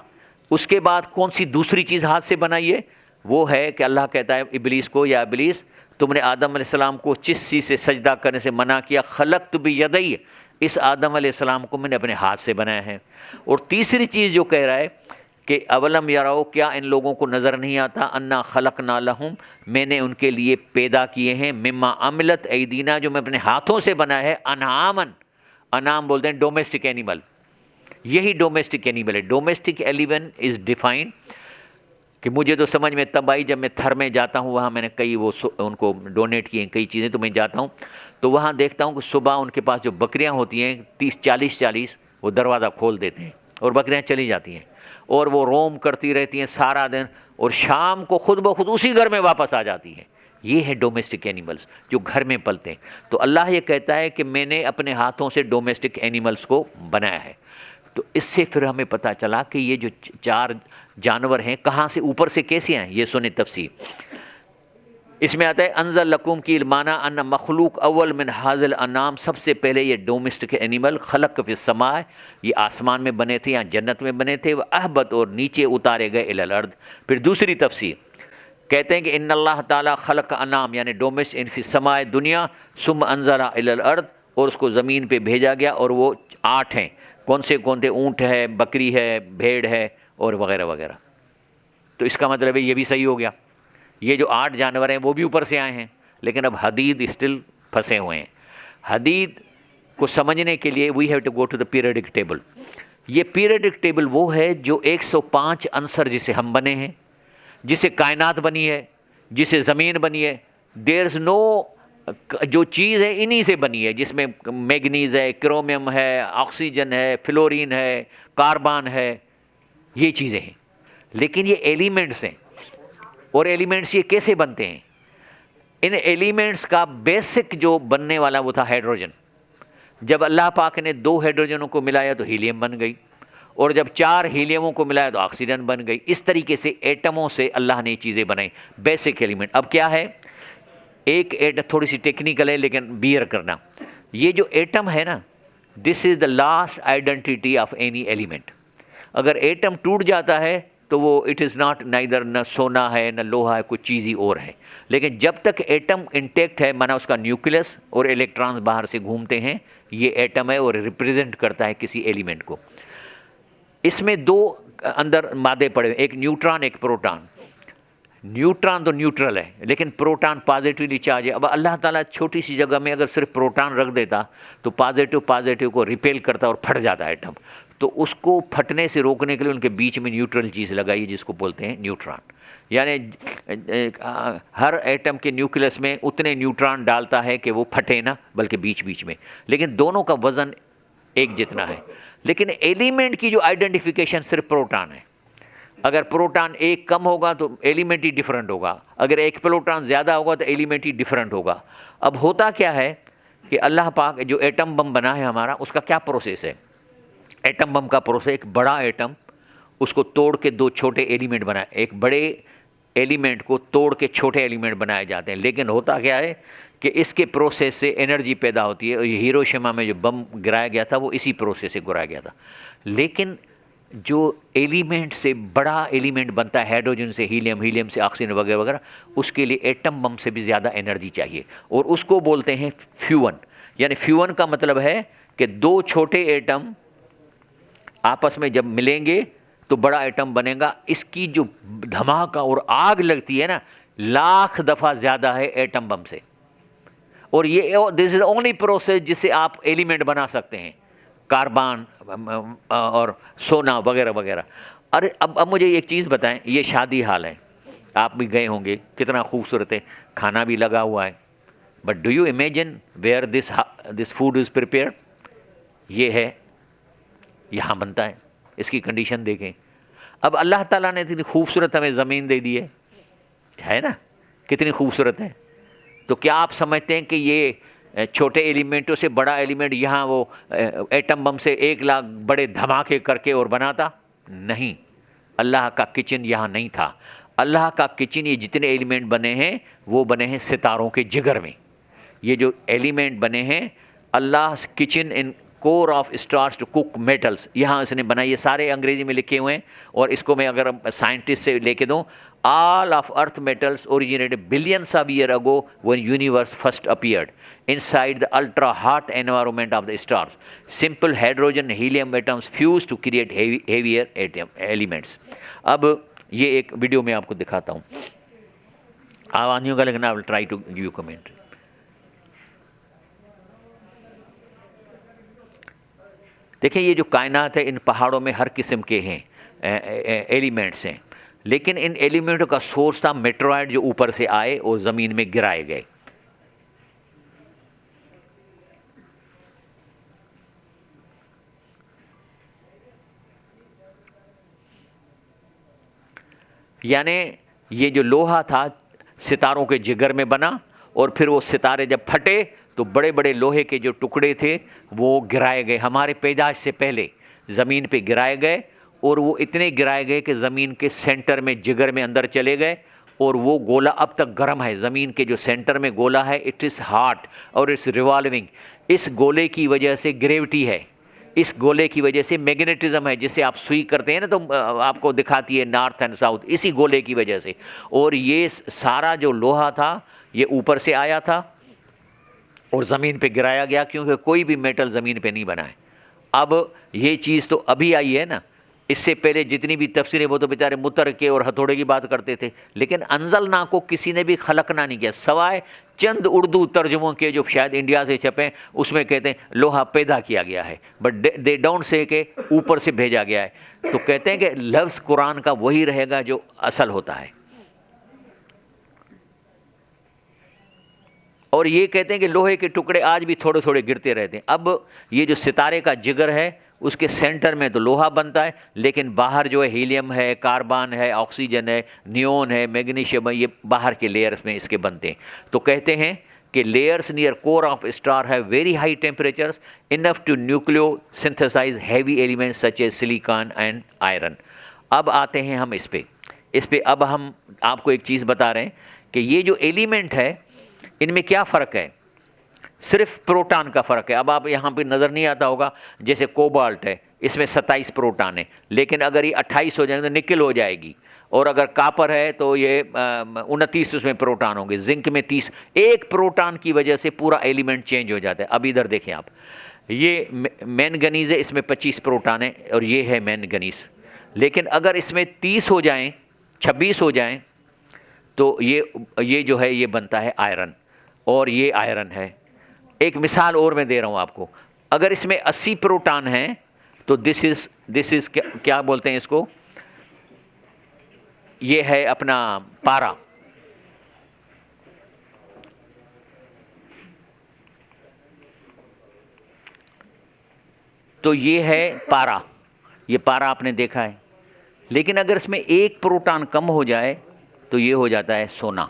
اس کے بعد کون سی دوسری چیز ہاتھ سے بنائی ہے؟ وہ ہے کہ اللہ کہتا ہے ابلیس کو، یا ابلیس تم نے آدم علیہ السلام کو جس چیز سے سجدہ کرنے سے منع کیا، خلقت بیدی، اس آدم علیہ السلام کو میں نے اپنے ہاتھ سے بنایا ہے۔ اور تیسری چیز جو کہہ رہا ہے کہ اولم یراؤ، کیا ان لوگوں کو نظر نہیں آتا، انا خلقنا لہم، میں نے ان کے لیے پیدا کیے ہیں، مما عملت ایدینا، جو میں اپنے ہاتھوں سے بنایا ہے، انعامن، انعام بولتے ہیں ڈومیسٹک اینیمل، یہی ڈومیسٹک اینیمل ہے۔ ڈومیسٹک ایلیون از ڈیفائنڈ کہ مجھے تو سمجھ میں تب آئی جب میں تھر میں جاتا ہوں، وہاں میں نے کئی وہ ان کو ڈونیٹ کیے ہیں کئی چیزیں، تو میں جاتا ہوں تو وہاں دیکھتا ہوں کہ صبح ان کے پاس جو بکریاں ہوتی ہیں 30 40 وہ دروازہ کھول دیتے ہیں اور بکریاں چلی جاتی ہیں اور وہ روم کرتی رہتی ہیں سارا دن، اور شام کو خود بخود اسی گھر میں واپس آ جاتی ہیں۔ یہ ہے ڈومیسٹک اینیملز جو گھر میں پلتے ہیں۔ تو اللہ یہ کہتا ہے کہ میں نے اپنے ہاتھوں سے ڈومیسٹک اینیملز کو بنایا ہے۔ تو اس سے پھر ہمیں پتہ چلا کہ یہ جو 4 جانور ہیں کہاں سے، اوپر سے کیسے آئیں، یہ سنیں تفسیر۔ اس میں آتا ہے انزل لکم کی المانا ان مخلوق اول من حاضل انام، سب سے پہلے یہ ڈومیسٹک اینیمل خلق فی السماء، یہ آسمان میں بنے تھے یا جنت میں بنے تھے، وہ احبت اور نیچے اتارے گئے الی الارض۔ پھر دوسری تفسیر کہتے ہیں کہ ان اللہ تعالیٰ خلق انام یعنی ڈومیس ان فی السماء دنیا ثم انزل الی الارض، اور اس کو زمین پہ بھیجا گیا، اور وہ 8 ہیں۔ کون سے اونٹ ہے، بکری ہے، بھیڑ ہے اور وغیرہ وغیرہ۔ تو اس کا مطلب ہے یہ بھی صحیح ہو گیا، یہ جو 8 جانور ہیں وہ بھی اوپر سے آئے ہیں، لیکن اب حدید اسٹل پھنسے ہوئے ہیں۔ حدید کو سمجھنے کے لیے we have to go to the periodic table. یہ پیریڈک ٹیبل وہ ہے جو 105 عنصر جسے ہم بنے ہیں، جسے کائنات بنی ہے، جسے زمین بنی ہے، دیر از نو، جو چیز ہے انہی سے بنی ہے، جس میں میگنیز ہے، کرومیم ہے، آکسیجن ہے، فلورین ہے، کاربن ہے، یہ چیزیں ہیں۔ لیکن یہ ایلیمنٹس ہیں، اور ایلیمنٹس یہ کیسے بنتے ہیں؟ ان ایلیمنٹس کا بیسک جو بننے والا وہ تھا ہائیڈروجن۔ جب اللہ پاک نے 2 ہائیڈروجنوں کو ملایا تو ہیلیم بن گئی، اور جب 4 ہیلیموں کو ملایا تو آکسیجن بن گئی۔ اس طریقے سے ایٹموں سے اللہ نے چیزیں بنائی، بیسک ایلیمنٹ۔ اب کیا ہے، ایک ایٹم تھوڑی سی ٹیکنیکل ہے لیکن بیئر کرنا، یہ جو ایٹم ہے نا، this is the last identity of any element. اگر ایٹم ٹوٹ جاتا ہے تو وہ اٹ از ناٹ نائدر، نہ سونا ہے نہ لوہا ہے، کچھ چیز ہی اور ہے۔ لیکن جب تک ایٹم انٹیکٹ ہے، مانا اس کا نیوکلس اور الیکٹرانز باہر سے گھومتے ہیں، یہ ایٹم ہے اور ریپریزنٹ کرتا ہے کسی ایلیمنٹ کو۔ اس میں 2 اندر مادے پڑے ہوئے، ایک نیوٹران ایک پروٹان۔ نیوٹران تو نیوٹرل ہے لیکن پروٹان پازیٹیولی چارج ہے۔ اب اللہ تعالیٰ چھوٹی سی جگہ میں اگر صرف پروٹان رکھ دیتا تو پازیٹیو کو ریپیل کرتا اور پھٹ جاتا ایٹم، تو اس کو پھٹنے سے روکنے کے لیے ان کے بیچ میں نیوٹرل چیز لگائی جس کو بولتے ہیں نیوٹران۔ یعنی ہر ایٹم کے نیوکلس میں اتنے نیوٹران ڈالتا ہے کہ وہ پھٹے نہ، بلکہ بیچ بیچ میں، لیکن دونوں کا وزن ایک جتنا ہے۔ لیکن ایلیمنٹ کی جو آئیڈینٹیفیکیشن صرف پروٹان ہے۔ اگر پروٹان ایک کم ہوگا تو ایلیمنٹ ہی ڈیفرنٹ ہوگا، اگر ایک پروٹان زیادہ ہوگا تو ایلیمنٹ ہی ڈیفرنٹ ہوگا۔ اب ہوتا کیا ہے کہ اللہ پاک جو ایٹم بم بنا ہے ہمارا، اس کا کیا پروسیس ہے؟ ایٹم بم کا پروسیس، ایک بڑا ایٹم اس کو توڑ کے 2 چھوٹے ایلیمنٹ بنائے، ایک بڑے ایلیمنٹ کو توڑ کے چھوٹے ایلیمنٹ بنائے جاتے ہیں۔ لیکن ہوتا کیا ہے کہ اس کے پروسیس سے انرجی پیدا ہوتی ہے، اور یہ ہیروشیما میں جو بم گرایا گیا تھا وہ اسی پروسیس سے گرایا گیا تھا۔ لیکن جو ایلیمنٹ سے بڑا ایلیمنٹ بنتا ہے، ہائیڈروجن سے ہیلیم، ہیلیم سے آکسیجن وغیرہ وغیرہ، اس کے لیے ایٹم بم سے بھی زیادہ انرجی چاہیے، اور اس کو بولتے ہیں فیون۔ یعنی فیون کا مطلب ہے کہ 2 چھوٹے ایٹم آپس میں جب ملیں گے تو بڑا ایٹم بنے گا۔ اس کی جو دھماکہ اور آگ لگتی ہے نا، 1,00,000 دفعہ زیادہ ہے ایٹم بم سے۔ اور یہ دس از اونلی پروسیس جس سے آپ ایلیمنٹ بنا سکتے ہیں، کاربن اور سونا وغیرہ وغیرہ۔ ارے اب مجھے ایک چیز بتائیں، یہ شادی حال ہے، آپ بھی گئے ہوں گے، کتنا خوبصورت ہے، کھانا بھی لگا ہوا ہے، but do you imagine where this food is prepared? یہ ہے، یہاں بنتا ہے، اس کی کنڈیشن دیکھیں۔ اب اللہ تعالیٰ نے اتنی خوبصورت ہمیں زمین دے دی ہے نا، کتنی خوبصورت ہے، تو کیا آپ سمجھتے ہیں کہ یہ چھوٹے ایلیمنٹوں سے بڑا ایلیمنٹ یہاں وہ ایٹم بم سے 1,00,000 بڑے دھماکے کر کے اور بناتا؟ نہیں، اللہ کا کچن یہاں نہیں تھا۔ اللہ کا کچن، یہ جتنے ایلیمنٹ بنے ہیں وہ بنے ہیں ستاروں کے جگر میں۔ یہ جو ایلیمنٹ بنے ہیں، اللہ kitchen in core of stars to cook metals, یہاں اس نے بنائی، یہ سارے انگریزی میں لکھے ہوئے ہیں، اور اس کو میں اگر سائنٹسٹ سے لے کے دوں، all of earth metals originated billions of years ago when universe first appeared inside the ultra hot environment of the stars. Simple hydrogen helium atoms fused to create heavier elements. اب یہ ایک video میں آپ کو دکھاتا ہوں، آواز نہیں ہوگا لیکن I will try to give you comment. دیکھیں یہ جو کائنات ہے، ان پہاڑوں میں ہر قسم کے ہیں ایلیمنٹس ہیں، لیکن ان ایلیمنٹوں کا سورس تھا میٹرائڈ جو اوپر سے آئے اور زمین میں گرائے گئے. یعنی یہ جو لوہا تھا ستاروں کے جگر میں بنا، اور پھر وہ ستارے جب پھٹے تو بڑے بڑے لوہے کے جو ٹکڑے تھے وہ گرائے گئے، ہمارے پیدائش سے پہلے زمین پہ گرائے گئے، اور وہ اتنے گرائے گئے کہ زمین کے سینٹر میں جگر میں اندر چلے گئے، اور وہ گولا اب تک گرم ہے. زمین کے جو سینٹر میں گولا ہے اٹ از ہاٹ اور اٹس ریوالونگ. اس گولے کی وجہ سے گریوٹی ہے، اس گولے کی وجہ سے میگنیٹزم ہے، جسے آپ سوئی کرتے ہیں نا تو آپ کو دکھاتی ہے نارتھ اینڈ ساؤتھ، اسی گولے کی وجہ سے. اور یہ سارا جو لوہا تھا یہ اوپر سے آیا تھا اور زمین پہ گرایا گیا، کیونکہ کوئی بھی میٹل زمین پہ نہیں بنا ہے. اب یہ چیز تو ابھی آئی ہے نا، اس سے پہلے جتنی بھی تفسیریں وہ تو بیچارے متر کے اور ہتھوڑے کی بات کرتے تھے، لیکن انزلنا کو کسی نے بھی خلقنا نہیں کیا، سوائے چند اردو ترجموں کے جو شاید انڈیا سے چھپے، اس میں کہتے ہیں لوہا پیدا کیا گیا ہے، بٹ دے ڈونٹ سے کہ اوپر سے بھیجا گیا ہے. تو کہتے ہیں کہ لفظ قرآن کا وہی رہے گا جو اصل ہوتا ہے. اور یہ کہتے ہیں کہ لوہے کے ٹکڑے آج بھی تھوڑے تھوڑے گرتے رہتے ہیں. اب یہ جو ستارے کا جگر ہے اس کے سینٹر میں تو لوہا بنتا ہے، لیکن باہر جو ہے ہیلیم ہے، کاربن ہے، آکسیجن ہے، نیون ہے، میگنیشیم ہے، یہ باہر کے لیئرز میں اس کے بنتے ہیں. تو کہتے ہیں کہ layers near core of star ہے very high temperatures enough to nucleosynthesize heavy elements such as silicon and iron. اب آتے ہیں ہم اس پہ اب ہم آپ کو ایک چیز بتا رہے ہیں کہ یہ جو ایلیمنٹ ہے ان میں کیا فرق ہے. صرف پروٹان کا فرق ہے. اب آپ یہاں پہ نظر نہیں آتا ہوگا، جیسے کوبالٹ ہے اس میں 27 پروٹان ہے، لیکن اگر یہ 28 ہو جائیں تو نکل ہو جائے گی، اور اگر کاپر ہے تو یہ 29 اس میں پروٹان ہوں گے، زنک میں 30. ایک پروٹان کی وجہ سے پورا ایلیمنٹ چینج ہو جاتا ہے. اب ادھر دیکھیں آپ، یہ مینگنیز ہے، اس میں 25 پروٹان ہے اور یہ ہے مینگنیز. لیکن اگر اس میں 30 ہو جائیں، 26 ہو جائیں تو یہ جو ہے یہ بنتا ہے آئرن، اور یہ آئرن ہے. ایک مثال اور میں دے رہا ہوں آپ کو، اگر اس میں 80 پروٹان ہیں تو دس از کیا بولتے ہیں اس کو، یہ ہے اپنا پارا. تو یہ ہے پارا، یہ پارا آپ نے دیکھا ہے. لیکن اگر اس میں ایک پروٹان کم ہو جائے تو یہ ہو جاتا ہے سونا.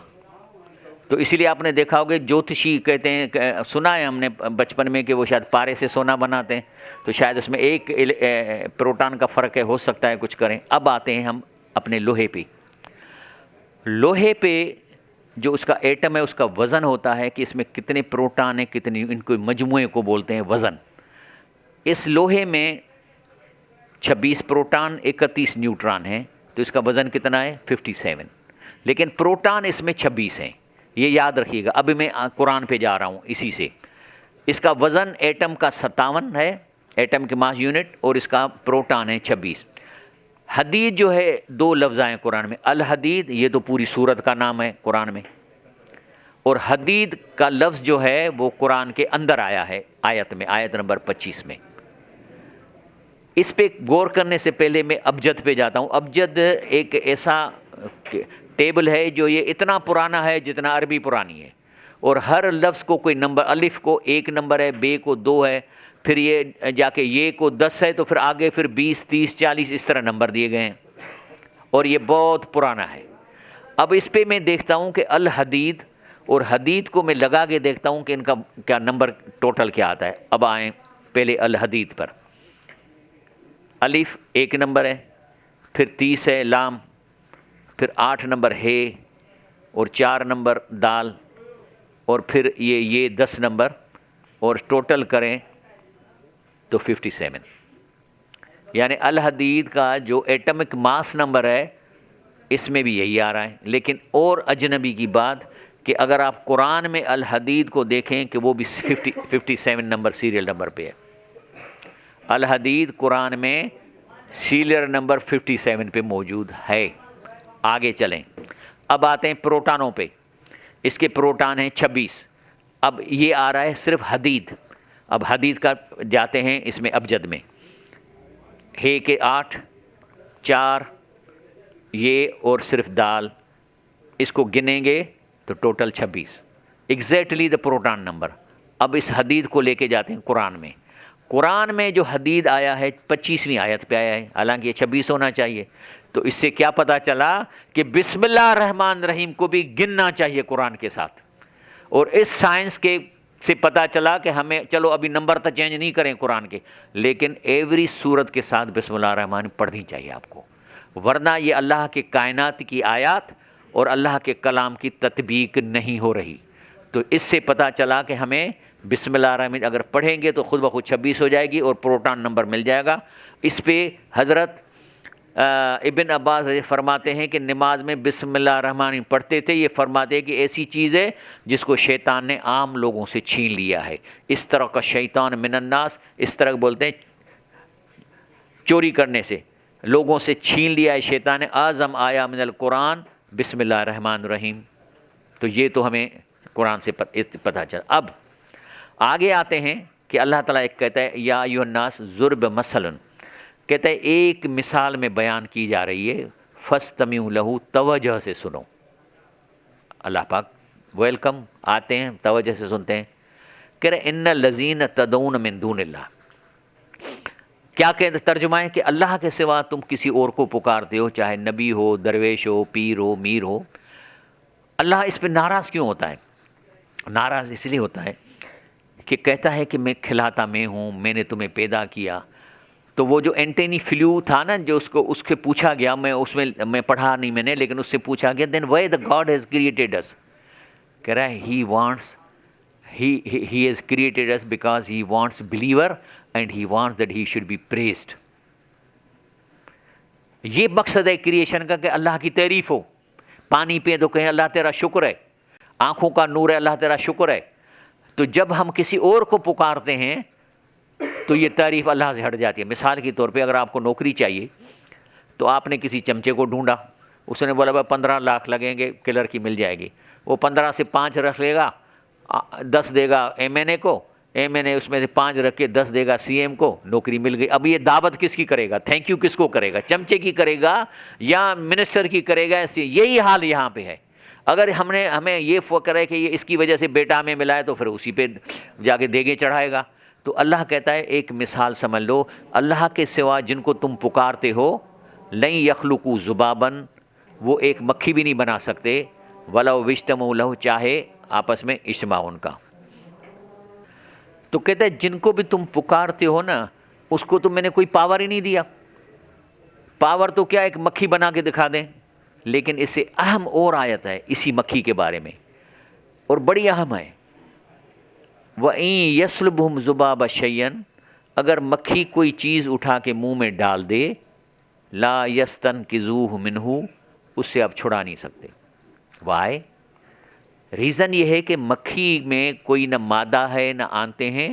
تو اسی لیے آپ نے دیکھا ہوگا جوتشی کہتے ہیں، سنا ہے ہم نے بچپن میں کہ وہ شاید پارے سے سونا بناتے ہیں، تو شاید اس میں ایک پروٹان کا فرق ہے، ہو سکتا ہے کچھ کریں. اب آتے ہیں ہم اپنے لوہے پہ. لوہے پہ جو اس کا ایٹم ہے اس کا وزن ہوتا ہے کہ اس میں کتنے پروٹان ہیں، کتنی، ان کو مجموعے کو بولتے ہیں وزن. اس لوہے میں 26 پروٹان 31 نیوٹران ہیں، تو اس کا وزن کتنا ہے 57. لیکن پروٹان اس میں 26 ہیں، یہ یاد رکھیے گا. اب میں قرآن پہ جا رہا ہوں اسی سے. اس کا وزن ایٹم کا 57 ہے، ایٹم کے ماس یونٹ، اور اس کا پروٹان ہے 26. حدید جو ہے 2 لفظ آئے قرآن میں، الحدید یہ تو پوری سورت کا نام ہے قرآن میں، اور حدید کا لفظ جو ہے وہ قرآن کے اندر آیا ہے آیت میں، آیت نمبر 25 میں. اس پہ غور کرنے سے پہلے میں ابجد پہ جاتا ہوں. ابجد ایک ایسا ٹیبل ہے جو یہ اتنا پرانا ہے جتنا عربی پرانی ہے، اور ہر لفظ کو کوئی نمبر، الف کو 1 نمبر ہے، بے کو 2 ہے، پھر یہ جا کے یہ کو 10 ہے، تو پھر آگے پھر 20 30 40 اس طرح نمبر دیے گئے ہیں، اور یہ بہت پرانا ہے. اب اس پہ میں دیکھتا ہوں کہ الحدید اور حدید کو میں لگا کے دیکھتا ہوں کہ ان کا کیا نمبر ٹوٹل کیا آتا ہے. اب آئیں پہلے الحدید پر. الف 1 نمبر ہے، پھر 30 ہے لام، پھر 8 نمبر ہے، اور 4 نمبر دال، اور پھر یہ 10 نمبر، اور ٹوٹل کریں تو 57. یعنی الحدید کا جو ایٹمک ماس نمبر ہے اس میں بھی یہی آ رہا ہے. لیکن اور اجنبی کی بات کہ اگر آپ قرآن میں الحدید کو دیکھیں کہ وہ بھی 57 نمبر سیریل نمبر پہ ہے. الحدید قرآن میں سیریل نمبر 57 پہ موجود ہے. آگے چلیں، اب آتے ہیں پروٹانوں پہ. اس کے پروٹان ہیں 26. اب یہ آ رہا ہے صرف حدید. اب حدید کا جاتے ہیں اس میں ابجد میں، ہے کہ 8 4 یہ اور صرف دال، اس کو گنیں گے تو total 26، exactly the proton number. اب اس حدید کو لے کے جاتے ہیں قرآن میں۔ قرآن میں جو حدید آیا ہے 25ویں آیت پہ آیا ہے، حالانکہ یہ 26 ہونا چاہیے۔ تو اس سے کیا پتہ چلا کہ بسم اللہ الرحمن الرحیم کو بھی گننا چاہیے قرآن کے ساتھ۔ اور اس سائنس کے سے پتہ چلا کہ ہمیں چلو ابھی نمبر تو چینج نہیں کریں قرآن کے، لیکن ایوری سورت کے ساتھ بسم اللہ الرحمن پڑھنی چاہیے آپ کو، ورنہ یہ اللہ کے کائنات کی آیات اور اللہ کے کلام کی تطبیق نہیں ہو رہی۔ تو اس سے پتہ چلا کہ ہمیں بسم اللہ الرحمن اگر پڑھیں گے تو خود بخود 26 ہو جائے گی اور پروٹان نمبر مل جائے گا۔ اس پہ حضرت ابن عباس فرماتے ہیں کہ نماز میں بسم اللہ الرحمن الرحیم پڑھتے تھے، یہ فرماتے ہیں کہ ایسی چیز ہے جس کو شیطان نے عام لوگوں سے چھین لیا ہے۔ اس طرح کا شیطان من الناس، اس طرح بولتے ہیں چوری کرنے سے، لوگوں سے چھین لیا ہے شیطان نے۔ اعظم آیا من القرآن بسم اللہ الرحمن الرحیم۔ تو یہ تو ہمیں قرآن سے پتہ چلا۔ اب آگے آتے ہیں کہ اللہ تعالیٰ ایک کہتا ہے یا ایھا الناس ضرب مثل، کہتا ہے ایک مثال میں بیان کی جا رہی ہے، فاستمعوا لہ، توجہ سے سنو۔ اللہ پاک ویلکم، آتے ہیں توجہ سے سنتے ہیں۔ کہہ رہے ان الذین تدعون من دون اللہ، کیا کہ ترجمہ ہے کہ اللہ کے سوا تم کسی اور کو پکارتے ہو، چاہے نبی ہو، درویش ہو، پیر ہو، میر ہو۔ اللہ اس پہ ناراض کیوں ہوتا ہے؟ ناراض اس لیے ہوتا ہے کہ کہتا ہے کہ میں کھلاتا میں ہوں، میں نے تمہیں پیدا کیا۔ تو وہ جو اینٹینی فلو تھا نا، جو اس کے پوچھا گیا، میں پڑھا نہیں میں نے، لیکن اس سے پوچھا گیا then why the God has created us, کہہ رہا ہے he wants he has created us because he wants believer and he wants that he should be praised. یہ مقصد ہے کریشن کا کہ اللہ کی تعریف ہو۔ پانی پہ تو کہیں اللہ تیرا شکر ہے، آنکھوں کا نور ہے اللہ تیرا شکر ہے۔ تو جب ہم کسی اور کو پکارتے ہیں تو یہ تعریف اللہ سے ہٹ جاتی ہے۔ مثال کے طور پہ اگر آپ کو نوکری چاہیے تو آپ نے کسی چمچے کو ڈھونڈا، اس نے بولا 15 لاکھ لگیں گے، کلر کی مل جائے گی۔ وہ 15 سے 5 رکھ لے گا، 10 دے گا ایم این اے کو، ایم این اے اس میں سے 5 رکھ کے 10 دے گا سی ایم کو، نوکری مل گئی۔ اب یہ دعوت کس کی کرے گا؟ تھینک یو کس کو کرے گا؟ چمچے کی کرے گا یا منسٹر کی کرے گا؟ ایسے یہی حال یہاں پہ ہے۔ اگر ہمیں یہ فکر ہے کہ یہ اس کی وجہ سے بیٹا ہمیں ملا ہے تو پھر اسی پہ جا کے دیگیں چڑھائے گا۔ تو اللہ کہتا ہے ایک مثال سمجھ لو، اللہ کے سوا جن کو تم پکارتے ہو لن یخلقوا ذبابا، وہ ایک مکھی بھی نہیں بنا سکتے، ولو اجتمعوا لہ، چاہے آپس میں اجتماع ان کا۔ تو کہتا ہے جن کو بھی تم پکارتے ہو نا، اس کو تو میں نے کوئی پاور ہی نہیں دیا۔ پاور تو کیا ایک مکھی بنا کے دکھا دیں، لیکن اس سے اہم اور آیت ہے اسی مکھی کے بارے میں، اور بڑی اہم ہے۔ وَإِن يَسْلُبْهُمْ ذُبَابَ شَيْئًا، اگر مکھی کوئی چیز اٹھا کے منہ میں ڈال دے، لا يَسْتَنْقِذُوهُ مِنْهُ، اس سے آپ چھڑا نہیں سکتے۔ وائے؟ ریزن یہ ہے کہ مکھی میں کوئی نہ مادہ ہے نہ آنتے ہیں،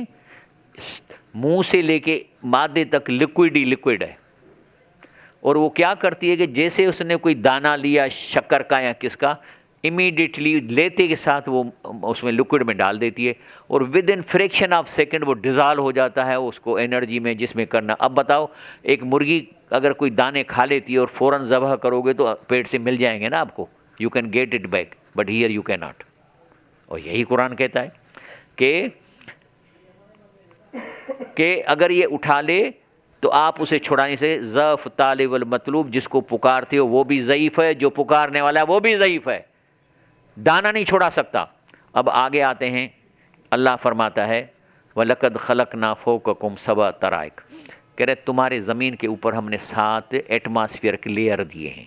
منہ سے لے کے مادے تک لکوڈ ہی لکوڈ ہے۔ اور وہ کیا کرتی ہے کہ جیسے اس نے کوئی دانہ لیا شکر کا یا کس کا، امیڈیٹلی لیتے کے ساتھ وہ اس میں لکوڈ میں ڈال دیتی ہے، اور with in fraction of second وہ ڈیزالو ہو جاتا ہے اس کو انرجی میں جس میں کرنا۔ اب بتاؤ ایک مرغی اگر کوئی دانے کھا لیتی ہے اور فوراً ذبح کرو گے تو پیٹ سے مل جائیں گے نا آپ کو، you can get it back, but here you can not. اور یہی قرآن کہتا ہے کہ اگر یہ اٹھا لے تو آپ اسے چھڑانے سے ضعف طالب المطلوب، جس کو پکارتے ہو وہ بھی ضعیف ہے، جو پکارنے والا ہے وہ بھی ضعیف ہے، دانا نہیں چھوڑا سکتا۔ اب آگے آتے ہیں، اللہ فرماتا ہے وَلَقَدْ خَلَقْنَا فَوْقَكُمْ سَبْعَ طَرَائِقَ، کہہ رہے تمہارے زمین کے اوپر ہم نے 7 ایٹماسفیئر کے لیئر دیے ہیں۔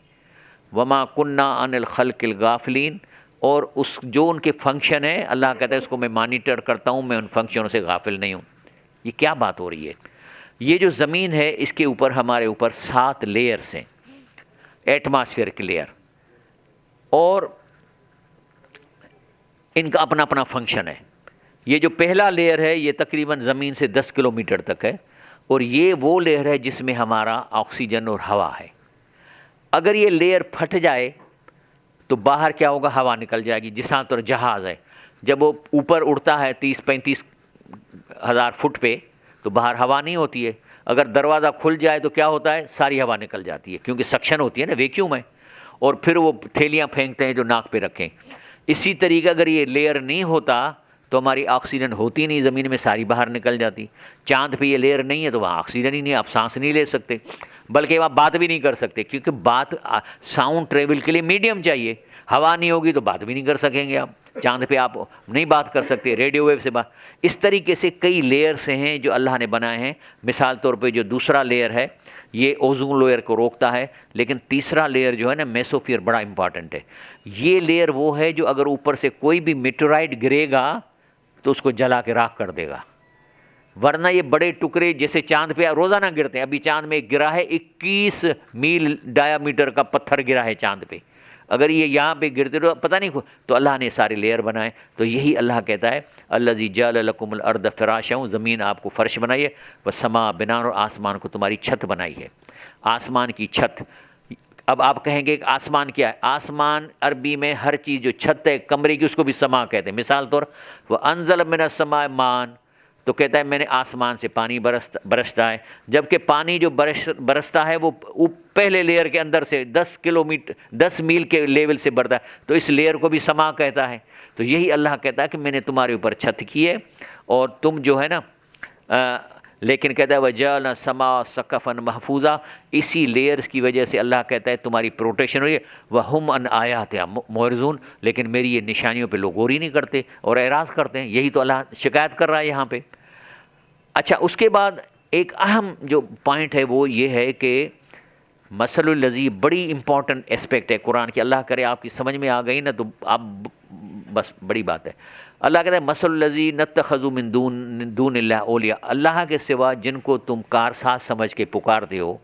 وَمَا كُنَّا عَنِ الْخَلْقِ الْغَافِلِينَ، اور اس جو ان کے فنکشن ہے اللہ کہتا ہے اس کو میں مانیٹر کرتا ہوں، میں ان فنکشنوں سے غافل نہیں ہوں۔ یہ کیا بات ہو رہی ہے؟ یہ جو زمین ہے اس کے اوپر ہمارے اوپر 7 لیئرس ہیں، ایٹماسفیئر کے لیئر، اور ان کا اپنا اپنا فنکشن ہے۔ یہ جو پہلا لیئر ہے یہ تقریباً زمین سے 10 کلومیٹر تک ہے، اور یہ وہ لیئر ہے جس میں ہمارا آکسیجن اور ہوا ہے۔ اگر یہ لیئر پھٹ جائے تو باہر کیا ہوگا؟ ہوا نکل جائے گی، جساں طور جہاز ہے جب وہ اوپر اڑتا ہے 30-35 ہزار فٹ پہ تو باہر ہوا نہیں ہوتی ہے۔ اگر دروازہ کھل جائے تو کیا ہوتا ہے؟ ساری ہوا نکل جاتی ہے، کیونکہ سکشن ہوتی ہے نا، ویکیوم ہے۔ اور پھر وہ تھیلیاں پھینکتے ہیں جو ناک پہ رکھیں. اسی طریقے اگر یہ لیئر نہیں ہوتا تو ہماری آکسیجن ہوتی نہیں زمین میں، ساری باہر نکل جاتی. چاند پہ یہ لیئر نہیں ہے تو وہاں آکسیجن ہی نہیں ہے، آپ سانس نہیں لے سکتے، بلکہ آپ بات بھی نہیں کر سکتے، کیونکہ بات ساؤنڈ ٹریول کے لیے میڈیم چاہیے. ہوا نہیں ہوگی تو بات بھی نہیں کر سکیں گے آپ. چاند پہ آپ نہیں بات کر سکتے، ریڈیو ویو سے بات. اس طریقے سے کئی لیئرس ہیں جو اللہ نے بنائے ہیں. مثال طور پہ جو دوسرا لیئر ہے یہ اوزون لیئر کو روکتا ہے، لیکن تیسرا لیئر جو ہے نا میسوفیئر بڑا امپارٹنٹ ہے. یہ لیئر وہ ہے جو اگر اوپر سے کوئی بھی میٹیورائٹ گرے گا تو اس کو جلا کے راکھ کر دے گا، ورنہ یہ بڑے ٹکڑے جیسے چاند پہ روزانہ گرتے ہیں. ابھی چاند میں ایک گرا ہے 21 میل ڈایا میٹر کا پتھر گرا ہے چاند پہ. اگر یہ یہاں پہ گرتے تو پتہ نہیں، تو اللہ نے سارے لیئر بنائے. تو یہی اللہ کہتا ہے الذی جعل لکم الارض فراشا، زمین آپ کو فرش بنائی ہے، والسماء بناء، اور آسمان کو تمہاری چھت بنائی ہے. آسمان کی چھت. اب آپ کہیں گے کہ آسمان کیا ہے؟ آسمان عربی میں ہر چیز جو چھت ہے کمرے کی اس کو بھی سما کہتے ہیں. مثال طور وَأَنزَلَ مِنَ السَّمَاءِ مَاءً، تو کہتا ہے میں نے آسمان سے پانی برستا ہے، جبکہ پانی جو برستا ہے وہ پہلے لیئر کے اندر سے 10 میل کے لیول سے برتا ہے، تو اس لیئر کو بھی سما کہتا ہے. تو یہی اللہ کہتا ہے کہ میں نے تمہارے اوپر چھت کی ہے اور تم جو ہے نا لیکن کہتا ہے وَجَعَلْنَا السَّمَاءَ سَقْفًا مَحْفُوظًا، اسی لیئرز کی وجہ سے اللہ کہتا ہے تمہاری پروٹیکشن ہوئی ہے. وَهُمْ عَنْ آيَاتِهَا مُعْرِضُونَ، لیکن میری یہ نشانیوں پہ لوگ غور ہی نہیں کرتے اور اعراض کرتے ہیں. یہی تو اللہ شکایت کر رہا ہے یہاں پہ. اچھا، اس کے بعد ایک اہم جو پوائنٹ ہے وہ یہ ہے کہ مثل الذی بڑی امپورٹنٹ اسپیکٹ ہے قرآن کی. اللہ کرے آپ کی سمجھ میں آ گئی نا تو آپ بس بڑی بات ہے. اللہ کہتا ہے مثل الذی نتخذوا من دون اللہ اولیاء، اللہ کے سوا جن کو تم کارساز سمجھ کے پکارتے ہو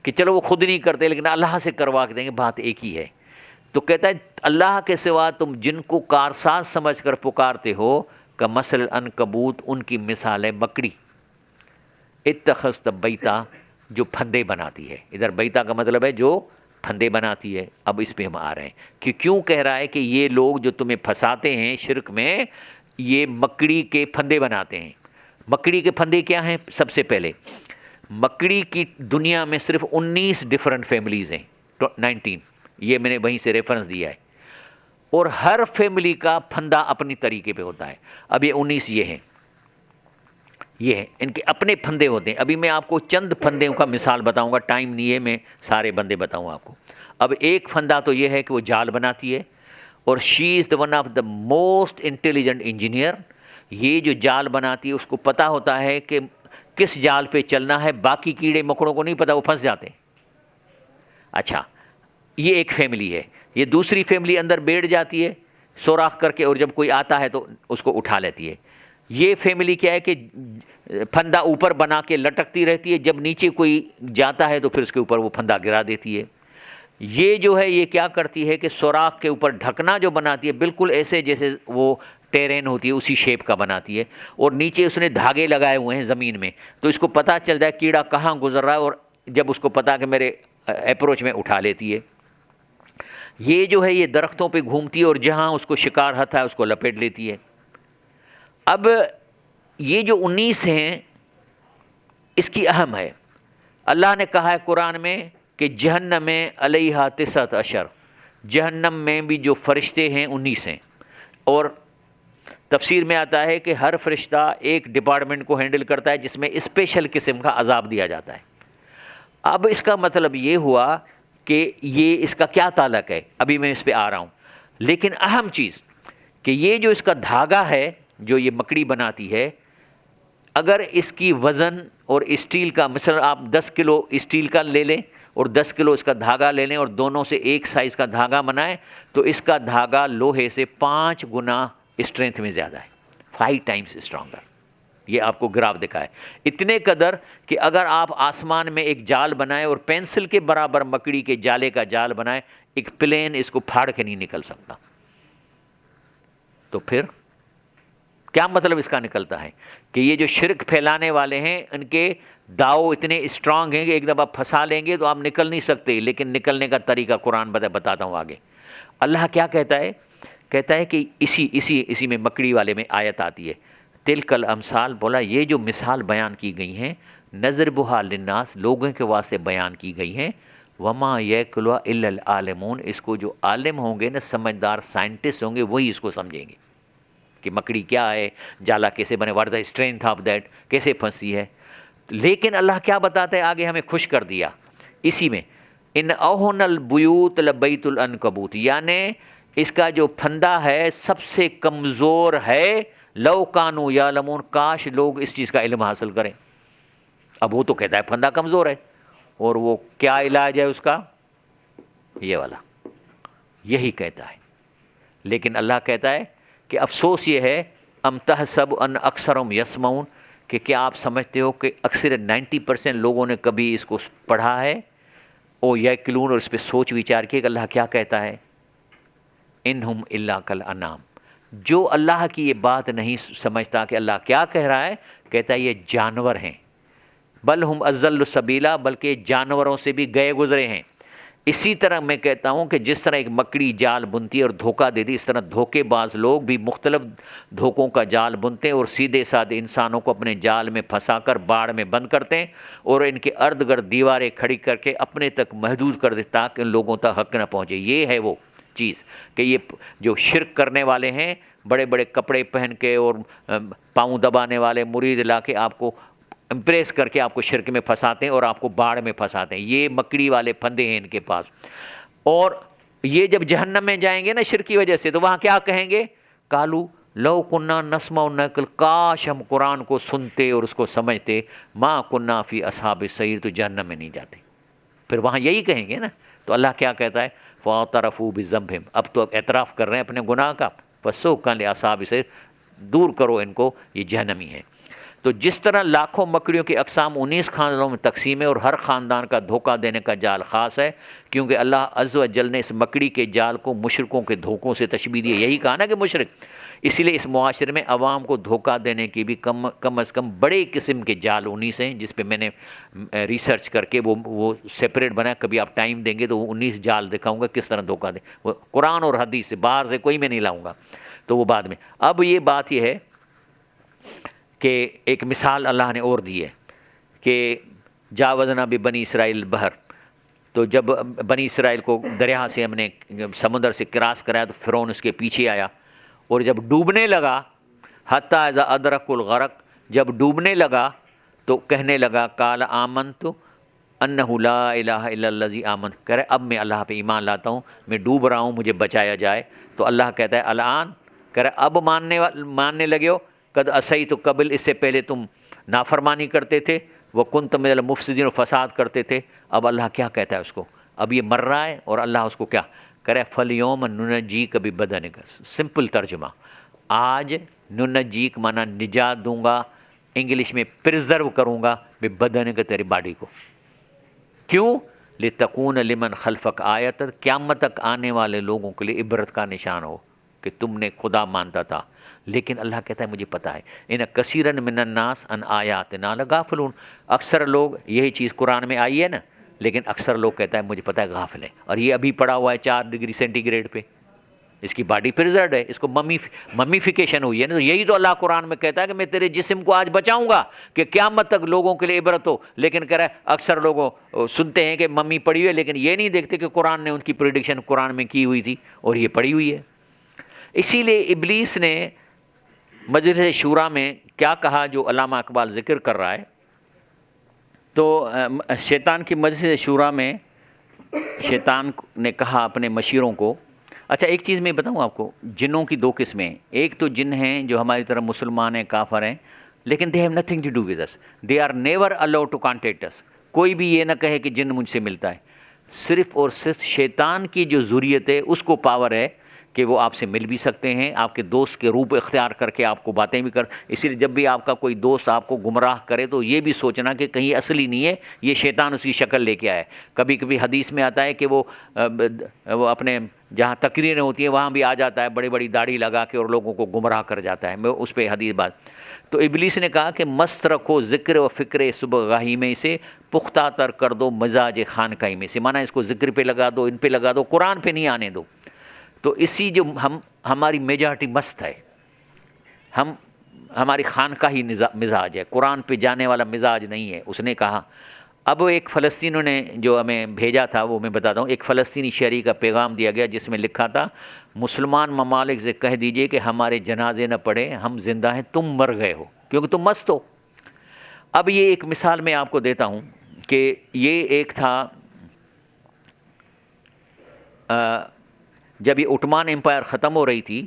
کہ چلو وہ خود نہیں کرتے لیکن اللہ سے کروا کے دیں گے، بات ایک ہی ہے. تو کہتا ہے اللہ کے سوا تم جن کو کارساز سمجھ کر پکارتے ہو کمثل العنکبوت، ان کی مثال ہے مکڑی. اتخذت بیتا، جو پھندے بناتی ہے. ادھر بیتا کا مطلب ہے جو پھندے بناتی ہے. اب اس پہ ہم آ رہے ہیں کہ کیوں کہہ رہا ہے کہ یہ لوگ جو تمہیں پھنساتے ہیں شرک میں یہ مکڑی کے پھندے بناتے ہیں. مکڑی کے پھندے کیا ہیں؟ سب سے پہلے مکڑی کی دنیا میں صرف 19 ڈیفرنٹ فیملیز ہیں، 19، یہ میں نے وہیں سے ریفرنس دیا ہے، اور ہر فیملی کا پھندا اپنی طریقے پہ ہوتا ہے. اب یہ 19 یہ ہیں، ان کے اپنے پھندے ہوتے ہیں. ابھی میں آپ کو چند پھندوں کا مثال بتاؤں گا، ٹائم نہیں ہے میں سارے بندے بتاؤں آپ کو. اب ایک پھندا تو یہ ہے کہ وہ جال بناتی ہے، اور she is the one of the most intelligent engineer. یہ جو جال بناتی ہے اس کو پتہ ہوتا ہے کہ کس جال پہ چلنا ہے، باقی کیڑے مکڑوں کو نہیں پتہ، وہ پھنس جاتے ہیں. اچھا، یہ ایک فیملی ہے. یہ دوسری فیملی اندر بیٹھ جاتی ہے سوراخ کر کے، اور جب کوئی آتا ہے تو اس کو اٹھا لیتی ہے. یہ فیملی کیا ہے کہ پھندا اوپر بنا کے لٹکتی رہتی ہے، جب نیچے کوئی جاتا ہے تو پھر اس کے اوپر وہ پھندا گرا دیتی ہے. یہ جو ہے یہ کیا کرتی ہے کہ سوراخ کے اوپر ڈھکنا جو بناتی ہے بالکل ایسے جیسے وہ ٹیرین ہوتی ہے اسی شیپ کا بناتی ہے، اور نیچے اس نے دھاگے لگائے ہوئے ہیں زمین میں، تو اس کو پتہ چل جائے کیڑا کہاں گزر رہا ہے، اور جب اس کو پتہ کہ میرے اپروچ میں اٹھا لیتی ہے. یہ جو ہے یہ درختوں پہ گھومتی ہے اور جہاں اس کو شکار ہتھا ہے اس کو لپیٹ لیتی ہے. اب یہ جو 19 ہیں اس کی اہم ہے. اللہ نے کہا ہے قرآن میں کہ جہنم میں علیہا 19، جہنم میں بھی جو فرشتے ہیں 19 ہیں، اور تفسیر میں آتا ہے کہ ہر فرشتہ ایک ڈپارٹمنٹ کو ہینڈل کرتا ہے جس میں اسپیشل قسم کا عذاب دیا جاتا ہے. اب اس کا مطلب یہ ہوا کہ یہ اس کا کیا تعلق ہے، ابھی میں اس پہ آ رہا ہوں. لیکن اہم چیز کہ یہ جو اس کا دھاگا ہے جو یہ مکڑی بناتی ہے، اگر اس کی وزن اور اسٹیل کا، مثلا آپ 10 کلو اسٹیل کا لے لیں اور 10 کلو اس کا دھاگا لے لیں اور دونوں سے ایک سائز کا دھاگا بنائیں، تو اس کا دھاگا لوہے سے 5 گنا اسٹرینتھ میں زیادہ ہے، 5 ٹائمز اسٹرانگر. یہ آپ کو گراف دکھائے اتنے قدر کہ اگر آپ آسمان میں ایک جال بنائیں اور پینسل کے برابر مکڑی کے جالے کا جال بنائیں، ایک پلین اس کو پھاڑ کے نہیں نکل سکتا. تو پھر کیا مطلب اس کا نکلتا ہے کہ یہ جو شرک پھیلانے والے ہیں ان کے داؤ اتنے اسٹرانگ ہیں کہ ایک دفعہ پھنسا لیں گے تو آپ نکل نہیں سکتے. لیکن نکلنے کا طریقہ قرآن بتاتا ہوں آگے. اللہ کیا کہتا ہے؟ کہتا ہے کہ اسی میں مکڑی والے میں آیت آتی ہے، تلک الامثال، بولا یہ جو مثال بیان کی گئی ہیں، نضربھا للناس، لوگوں کے واسطے بیان کی گئی ہیں، وما یعقلها الا العالمون، اس کو جو عالم ہوں گے نا، سمجھدار سائنٹسٹ ہوں گے، وہی اس کو سمجھیں گے کہ مکڑی کیا ہے، جالا کیسے بنے، what the strength of that, کیسے پھنسی ہے۔ لیکن اللہ کیا بتاتا ہے آگے، ہمیں خوش کر دیا اسی میں، ان اوہن البیوت لبیت العنکبوت، یعنی اس کا جو پھندا ہے سب سے کمزور ہے، لو کانوا یعلمون، کاش لوگ اس چیز کا علم حاصل کریں۔ اب وہ تو کہتا ہے پھندا کمزور ہے، اور وہ کیا علاج ہے اس کا؟ یہ والا، یہی کہتا ہے۔ لیکن اللہ کہتا ہے کہ افسوس یہ ہے، ام تحسب ان اکثرهم یسمعون، کہ کیا آپ سمجھتے ہو کہ اکثر 90% لوگوں نے کبھی اس کو پڑھا ہے؟ او یعقلون، اور اس پہ سوچ وچار کیے کہ اللہ کیا کہتا ہے؟ انہم الا کالانعام، جو اللہ کی یہ بات نہیں سمجھتا کہ اللہ کیا کہہ رہا ہے، کہتا ہے یہ جانور ہیں، بل ہم اضل سبیلا، بلکہ جانوروں سے بھی گئے گزرے ہیں۔ اسی طرح میں کہتا ہوں کہ جس طرح ایک مکڑی جال بنتی ہے اور دھوکہ دیتی، اس طرح دھوکے باز لوگ بھی مختلف دھوکوں کا جال بنتے ہیں اور سیدھے سادھے انسانوں کو اپنے جال میں پھنسا کر باڑ میں بند کرتے ہیں، اور ان کے ارد گرد دیواریں کھڑی کر کے اپنے تک محدود کر دیتے تاکہ ان لوگوں تک حق نہ پہنچے۔ یہ ہے وہ چیز کہ یہ جو شرک کرنے والے ہیں، بڑے بڑے کپڑے پہن کے اور پاؤں دبانے والے مرید لا کے آپ کو امپریس کر کے آپ کو شرک میں پھنساتے ہیں اور آپ کو باڑ میں پھنساتے ہیں، یہ مکڑی والے پھندے ہیں ان کے پاس۔ اور یہ جب جہنم میں جائیں گے نا شرک کی وجہ سے، تو وہاں کیا کہیں گے؟ قالوا لو کنا نسمع ونعقل، کاش ہم قرآن کو سنتے اور اس کو سمجھتے، ما کنا فی اصحاب السعیر، تو جہنم میں نہیں جاتے۔ پھر وہاں یہی کہیں گے نا۔ تو اللہ کیا کہتا ہے؟ فاعترفوا بذنبہم، اب تو اعتراف کر رہے ہیں اپنے گناہ کا، فسحقا لاصحاب السعیر، دور کرو ان کو، یہ جہنمی ہے۔ تو جس طرح لاکھوں مکڑیوں کی اقسام 19 خاندانوں میں تقسیم ہے، اور ہر خاندان کا دھوکہ دینے کا جال خاص ہے، کیونکہ اللہ عز و جل نے اس مکڑی کے جال کو مشرکوں کے دھوکوں سے تشبیہ دی ہے۔ یہی کہا نا کہ مشرک، اسی لیے اس معاشرے میں عوام کو دھوکہ دینے کی بھی کم از کم بڑے قسم کے جال 19 ہیں، جس پہ میں نے ریسرچ کر کے وہ سیپریٹ بنایا، کبھی آپ ٹائم دیں گے تو وہ 19 جال دکھاؤں گا کس طرح دھوکہ دیں، وہ قرآن اور حدیث سے، باہر سے کوئی میں نہیں لاؤں گا، تو وہ بعد میں۔ اب یہ بات یہ ہے کہ ایک مثال اللہ نے اور دی ہے کہ جاوزنا ببنی اسرائیل البحر، تو جب بنی اسرائیل کو دریا سے ہم نے سمندر سے کراس کرایا تو فرعون اس کے پیچھے آیا، اور جب ڈوبنے لگا، حتیٰ اذا ادرک الغرق، جب ڈوبنے لگا تو کہنے لگا قال آمنت انہ لا الہ الا الذی آمنت، کہہ رہے اب میں اللہ پہ ایمان لاتا ہوں، میں ڈوب رہا ہوں، مجھے بچایا جائے۔ تو اللہ کہتا ہے الان، کہہ رہے اب ماننے لگے ہو، قد عصیت قبل، اس سے پہلے تم نافرمانی کرتے تھے، وکنت من المفسدین، و فساد کرتے تھے۔ اب اللہ کیا کہتا ہے اس کو؟ اب یہ مر رہا ہے اور اللہ اس کو کیا کرے؟ فَالْيَوْمَ نُنَجِّيكَ بِبَدَنِكَ، سمپل ترجمہ، آج ننجیک مانا نجات دوں گا، انگلش میں پرزرو کروں گا، بِبَدَنِكَ، تیری باڈی کو۔ کیوں؟ لِتَكُونَ لِمَنْ خَلْفَكَ آیَةً، قیامت تک آنے والے لوگوں کے لیے عبرت کا نشان ہو کہ تم نے خدا مانتا تھا۔ لیکن اللہ کہتا ہے مجھے پتہ ہے، ان کثیرا من الناس ان آیاتنا لغافلون، اکثر لوگ، یہی چیز قرآن میں آئی ہے نا، لیکن اکثر لوگ کہتا ہے مجھے پتہ ہے غافل ہیں، اور یہ ابھی پڑا ہوا ہے 4 ڈگری سینٹی گریڈ پہ، اس کی باڈی پرزرڈ ہے، اس کو ممیفیکیشن ہوئی ہے نا۔ تو یہی تو اللہ قرآن میں کہتا ہے کہ میں تیرے جسم کو آج بچاؤں گا کہ قیامت تک لوگوں کے لیے عبرت ہو، لیکن کہہ رہا ہے اکثر لوگوں سنتے ہیں کہ ممی پڑی ہوئی ہے، لیکن یہ نہیں دیکھتے کہ قرآن نے ان کی پریڈکشن قرآن میں کی ہوئی تھی اور یہ پڑی ہوئی ہے۔ اسی لیے ابلیس نے مجلس شورا میں کیا کہا جو علامہ اقبال ذکر کر رہا ہے، تو شیطان کی مجلس شورا میں شیطان نے کہا اپنے مشیروں کو، اچھا ایک چیز میں بتاؤں آپ کو، جنوں کی 2 قسمیں ہیں، ایک تو جن ہیں جو ہماری طرح مسلمان ہیں، کافر ہیں، لیکن they have nothing to do with us, they are never allowed to contact us، کوئی بھی یہ نہ کہے کہ جن مجھ سے ملتا ہے، صرف اور صرف شیطان کی جو ذریت ہے اس کو پاور ہے کہ وہ آپ سے مل بھی سکتے ہیں، آپ کے دوست کے روپ اختیار کر کے آپ کو باتیں بھی اسی لیے جب بھی آپ کا کوئی دوست آپ کو گمراہ کرے تو یہ بھی سوچنا کہ کہیں اصلی نہیں ہے، یہ شیطان اس کی شکل لے کے آئے۔ کبھی کبھی حدیث میں آتا ہے کہ وہ اپنے جہاں تقریریں ہوتی ہیں وہاں بھی آ جاتا ہے، بڑی بڑی داڑھی لگا کے اور لوگوں کو گمراہ کر جاتا ہے، میں اس پہ حدیث بات۔ تو ابلیس نے کہا کہ مست رکھو ذکر و فکر صبح گاہی میں سے، پختہ تر کر دو مزاج خانقاہی میں سے، مانا اس کو ذکر پہ لگا دو، ان پہ لگا دو، قرآن پہ نہیں آنے دو۔ تو اسی جو ہماری میجارٹی مست ہے، ہماری خانقاہی مزاج ہے، قرآن پہ جانے والا مزاج نہیں ہے۔ اس نے کہا اب ایک فلسطینیوں نے جو ہمیں بھیجا تھا وہ میں بتاتا ہوں. ایک فلسطینی شہری کا پیغام دیا گیا جس میں لکھا تھا مسلمان ممالک سے کہہ دیجئے کہ ہمارے جنازے نہ پڑھیں، ہم زندہ ہیں، تم مر گئے ہو کیونکہ تم مست ہو. اب یہ ایک مثال میں آپ کو دیتا ہوں کہ یہ ایک تھا جب یہ عثمان امپائر ختم ہو رہی تھی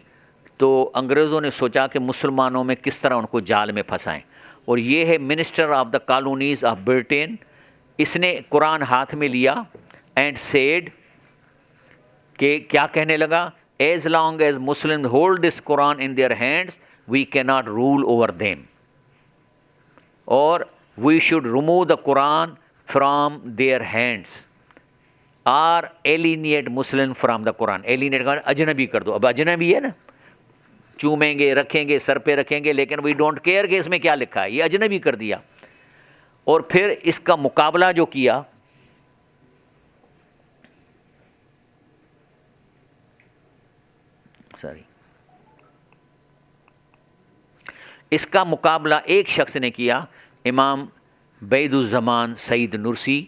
تو انگریزوں نے سوچا کہ مسلمانوں میں کس طرح ان کو جال میں پھنسائیں، اور یہ ہے minister of the colonies of Britain. اس نے قرآن ہاتھ میں لیا اینڈ سیڈ کہ کیا کہنے لگا، as long as Muslim hold this Quran in their hands we can not rule over them, اور we should remove the Quran from their hands or eliminate Muslim from the Quran. Eliminate کا اجنبی کر دو. اب اجنبی ہے نا، چومیں گے، رکھیں گے، سر پہ رکھیں گے، لیکن وی ڈونٹ کیئر کہ اس میں کیا لکھا ہے، یہ اجنبی کر دیا. اور پھر اس کا مقابلہ جو کیا، اس کا مقابلہ ایک شخص نے کیا، امام بعید الزمان سعید نرسی،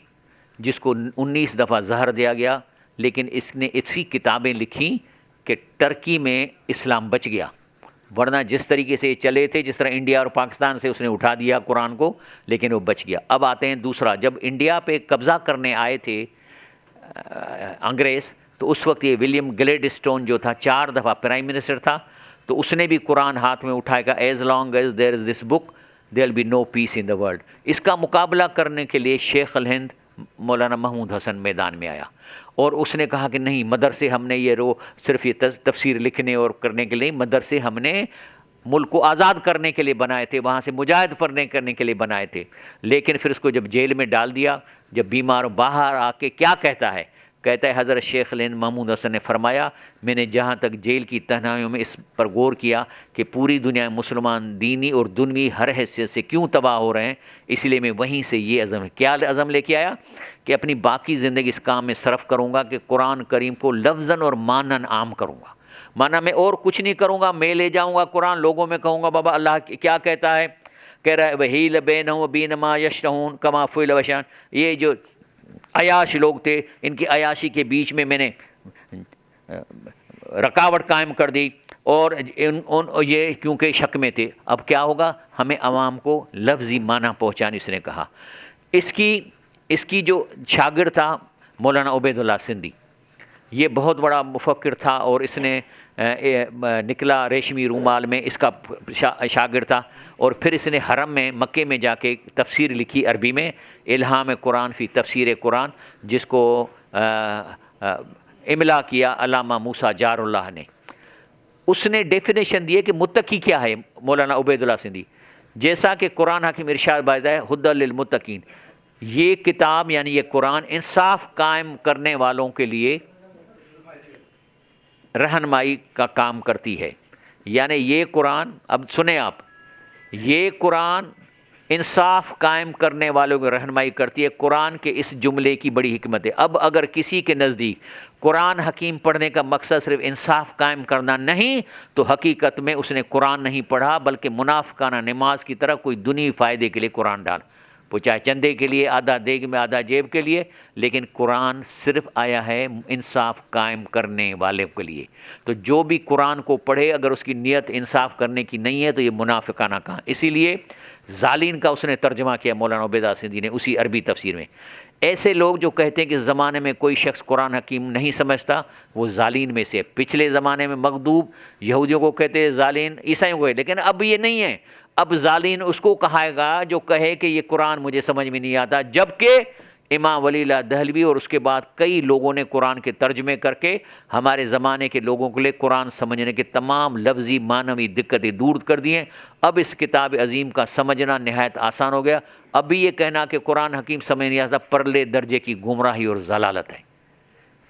جس کو 19 دفعہ زہر دیا گیا، لیکن اس نے اسی کتابیں لکھیں کہ ٹرکی میں اسلام بچ گیا، ورنہ جس طریقے سے چلے تھے، جس طرح انڈیا اور پاکستان سے اس نے اٹھا دیا قرآن کو، لیکن وہ بچ گیا. اب آتے ہیں دوسرا. جب انڈیا پہ قبضہ کرنے آئے تھے انگریز، تو اس وقت یہ ولیم گلیڈسٹون جو تھا 4 دفعہ پرائم منسٹر تھا، تو اس نے بھی قرآن ہاتھ میں اٹھائے گا، as long as there is this book there will be no peace in the world. اس کا مقابلہ کرنے کے لیے شیخ الہند مولانا محمود حسن میدان میں آیا، اور اس نے کہا کہ نہیں، مدرسے ہم نے یہ صرف یہ تفسیر لکھنے اور کرنے کے لیے، مدرسے ہم نے ملک کو آزاد کرنے کے لیے بنائے تھے، وہاں سے مجاہد پڑھنے کرنے کے لیے بنائے تھے. لیکن پھر اس کو جب جیل میں ڈال دیا، جب بیمار باہر آ کے کیا کہتا ہے حضرت شیخ الہند محمود حسن نے فرمایا، میں نے جہاں تک جیل کی تنہائیوں میں اس پر غور کیا کہ پوری دنیا میں مسلمان دینی اور دنوی ہر حیثیت سے کیوں تباہ ہو رہے ہیں، اس لیے میں وہیں سے یہ عزم کیا عزم لے کے آیا کہ اپنی باقی زندگی اس کام میں صرف کروں گا کہ قرآن کریم کو لفظاً اور مانن عام کروں گا. مانا میں اور کچھ نہیں کروں گا، میں لے جاؤں گا قرآن، لوگوں میں کہوں گا بابا اللہ کیا کہتا ہے، کہہ رہا ہے وحیل بینہم و بین ما یشتہون کما فعل وشان. یہ جو عیاش لوگ تھے، ان کی عیاشی کے بیچ میں نے رکاوٹ قائم کر دی، اور یہ کیونکہ شک میں تھے. اب کیا ہوگا، ہمیں عوام کو لفظی معنی پہنچانے. اس نے کہا اس کی جو شاگرد تھا مولانا عبید اللہ سندھی، یہ بہت بڑا مفکر تھا، اور اس نے نکلا ریشمی رومال میں، اس کا شاگرد تھا. اور پھر اس نے حرم میں مکے میں جا کے تفسیر لکھی عربی میں، الہام قرآن فی تفسیر قرآن، جس کو املا کیا علامہ موسیٰ جار اللہ نے. اس نے ڈیفینیشن دی ہے کہ متقی کیا ہے مولانا عبید اللہ سندھی، جیسا کہ قرآن حکیم ارشاد باید ہے ہدی للمتقین. یہ کتاب یعنی یہ قرآن انصاف قائم کرنے والوں کے لیے رہنمائی کا کام کرتی ہے. یعنی یہ قرآن، اب سنیں آپ، یہ قرآن انصاف قائم کرنے والوں کی رہنمائی کرتی ہے. قرآن کے اس جملے کی بڑی حکمت ہے. اب اگر کسی کے نزدیک قرآن حکیم پڑھنے کا مقصد صرف انصاف قائم کرنا نہیں، تو حقیقت میں اس نے قرآن نہیں پڑھا، بلکہ منافقانہ نماز کی طرح کوئی دنیوی فائدے کے لیے قرآن ڈال، وہ چاہے چندے کے لیے، آدھا دیگ میں آدھا جیب کے لیے، لیکن قرآن صرف آیا ہے انصاف قائم کرنے والے کے لیے. تو جو بھی قرآن کو پڑھے اگر اس کی نیت انصاف کرنے کی نہیں ہے تو یہ منافقانہ کہاں. اسی لیے ظالین کا اس نے ترجمہ کیا مولانا عبید اللہ سندھی نے اسی عربی تفسیر میں. ایسے لوگ جو کہتے ہیں کہ زمانے میں کوئی شخص قرآن حکیم نہیں سمجھتا، وہ ظالین میں سے. پچھلے زمانے میں مغضوب یہودیوں کو کہتے ہیں ظالین، عیسائیوں کو، لیکن اب یہ نہیں ہے. اب ظالین اس کو کہائے گا جو کہے کہ یہ قرآن مجھے سمجھ میں نہیں آتا. جبکہ امام ولی اللہ دہلوی اور اس کے بعد کئی لوگوں نے قرآن کے ترجمے کر کے ہمارے زمانے کے لوگوں کے لیے قرآن سمجھنے کے تمام لفظی معنوی دقتیں دور کر دی ہیں. اب اس کتاب عظیم کا سمجھنا نہایت آسان ہو گیا. اب بھی یہ کہنا کہ قرآن حکیم سمجھ نہیں آتا پرلے درجے کی گمراہی اور ضلالت ہے،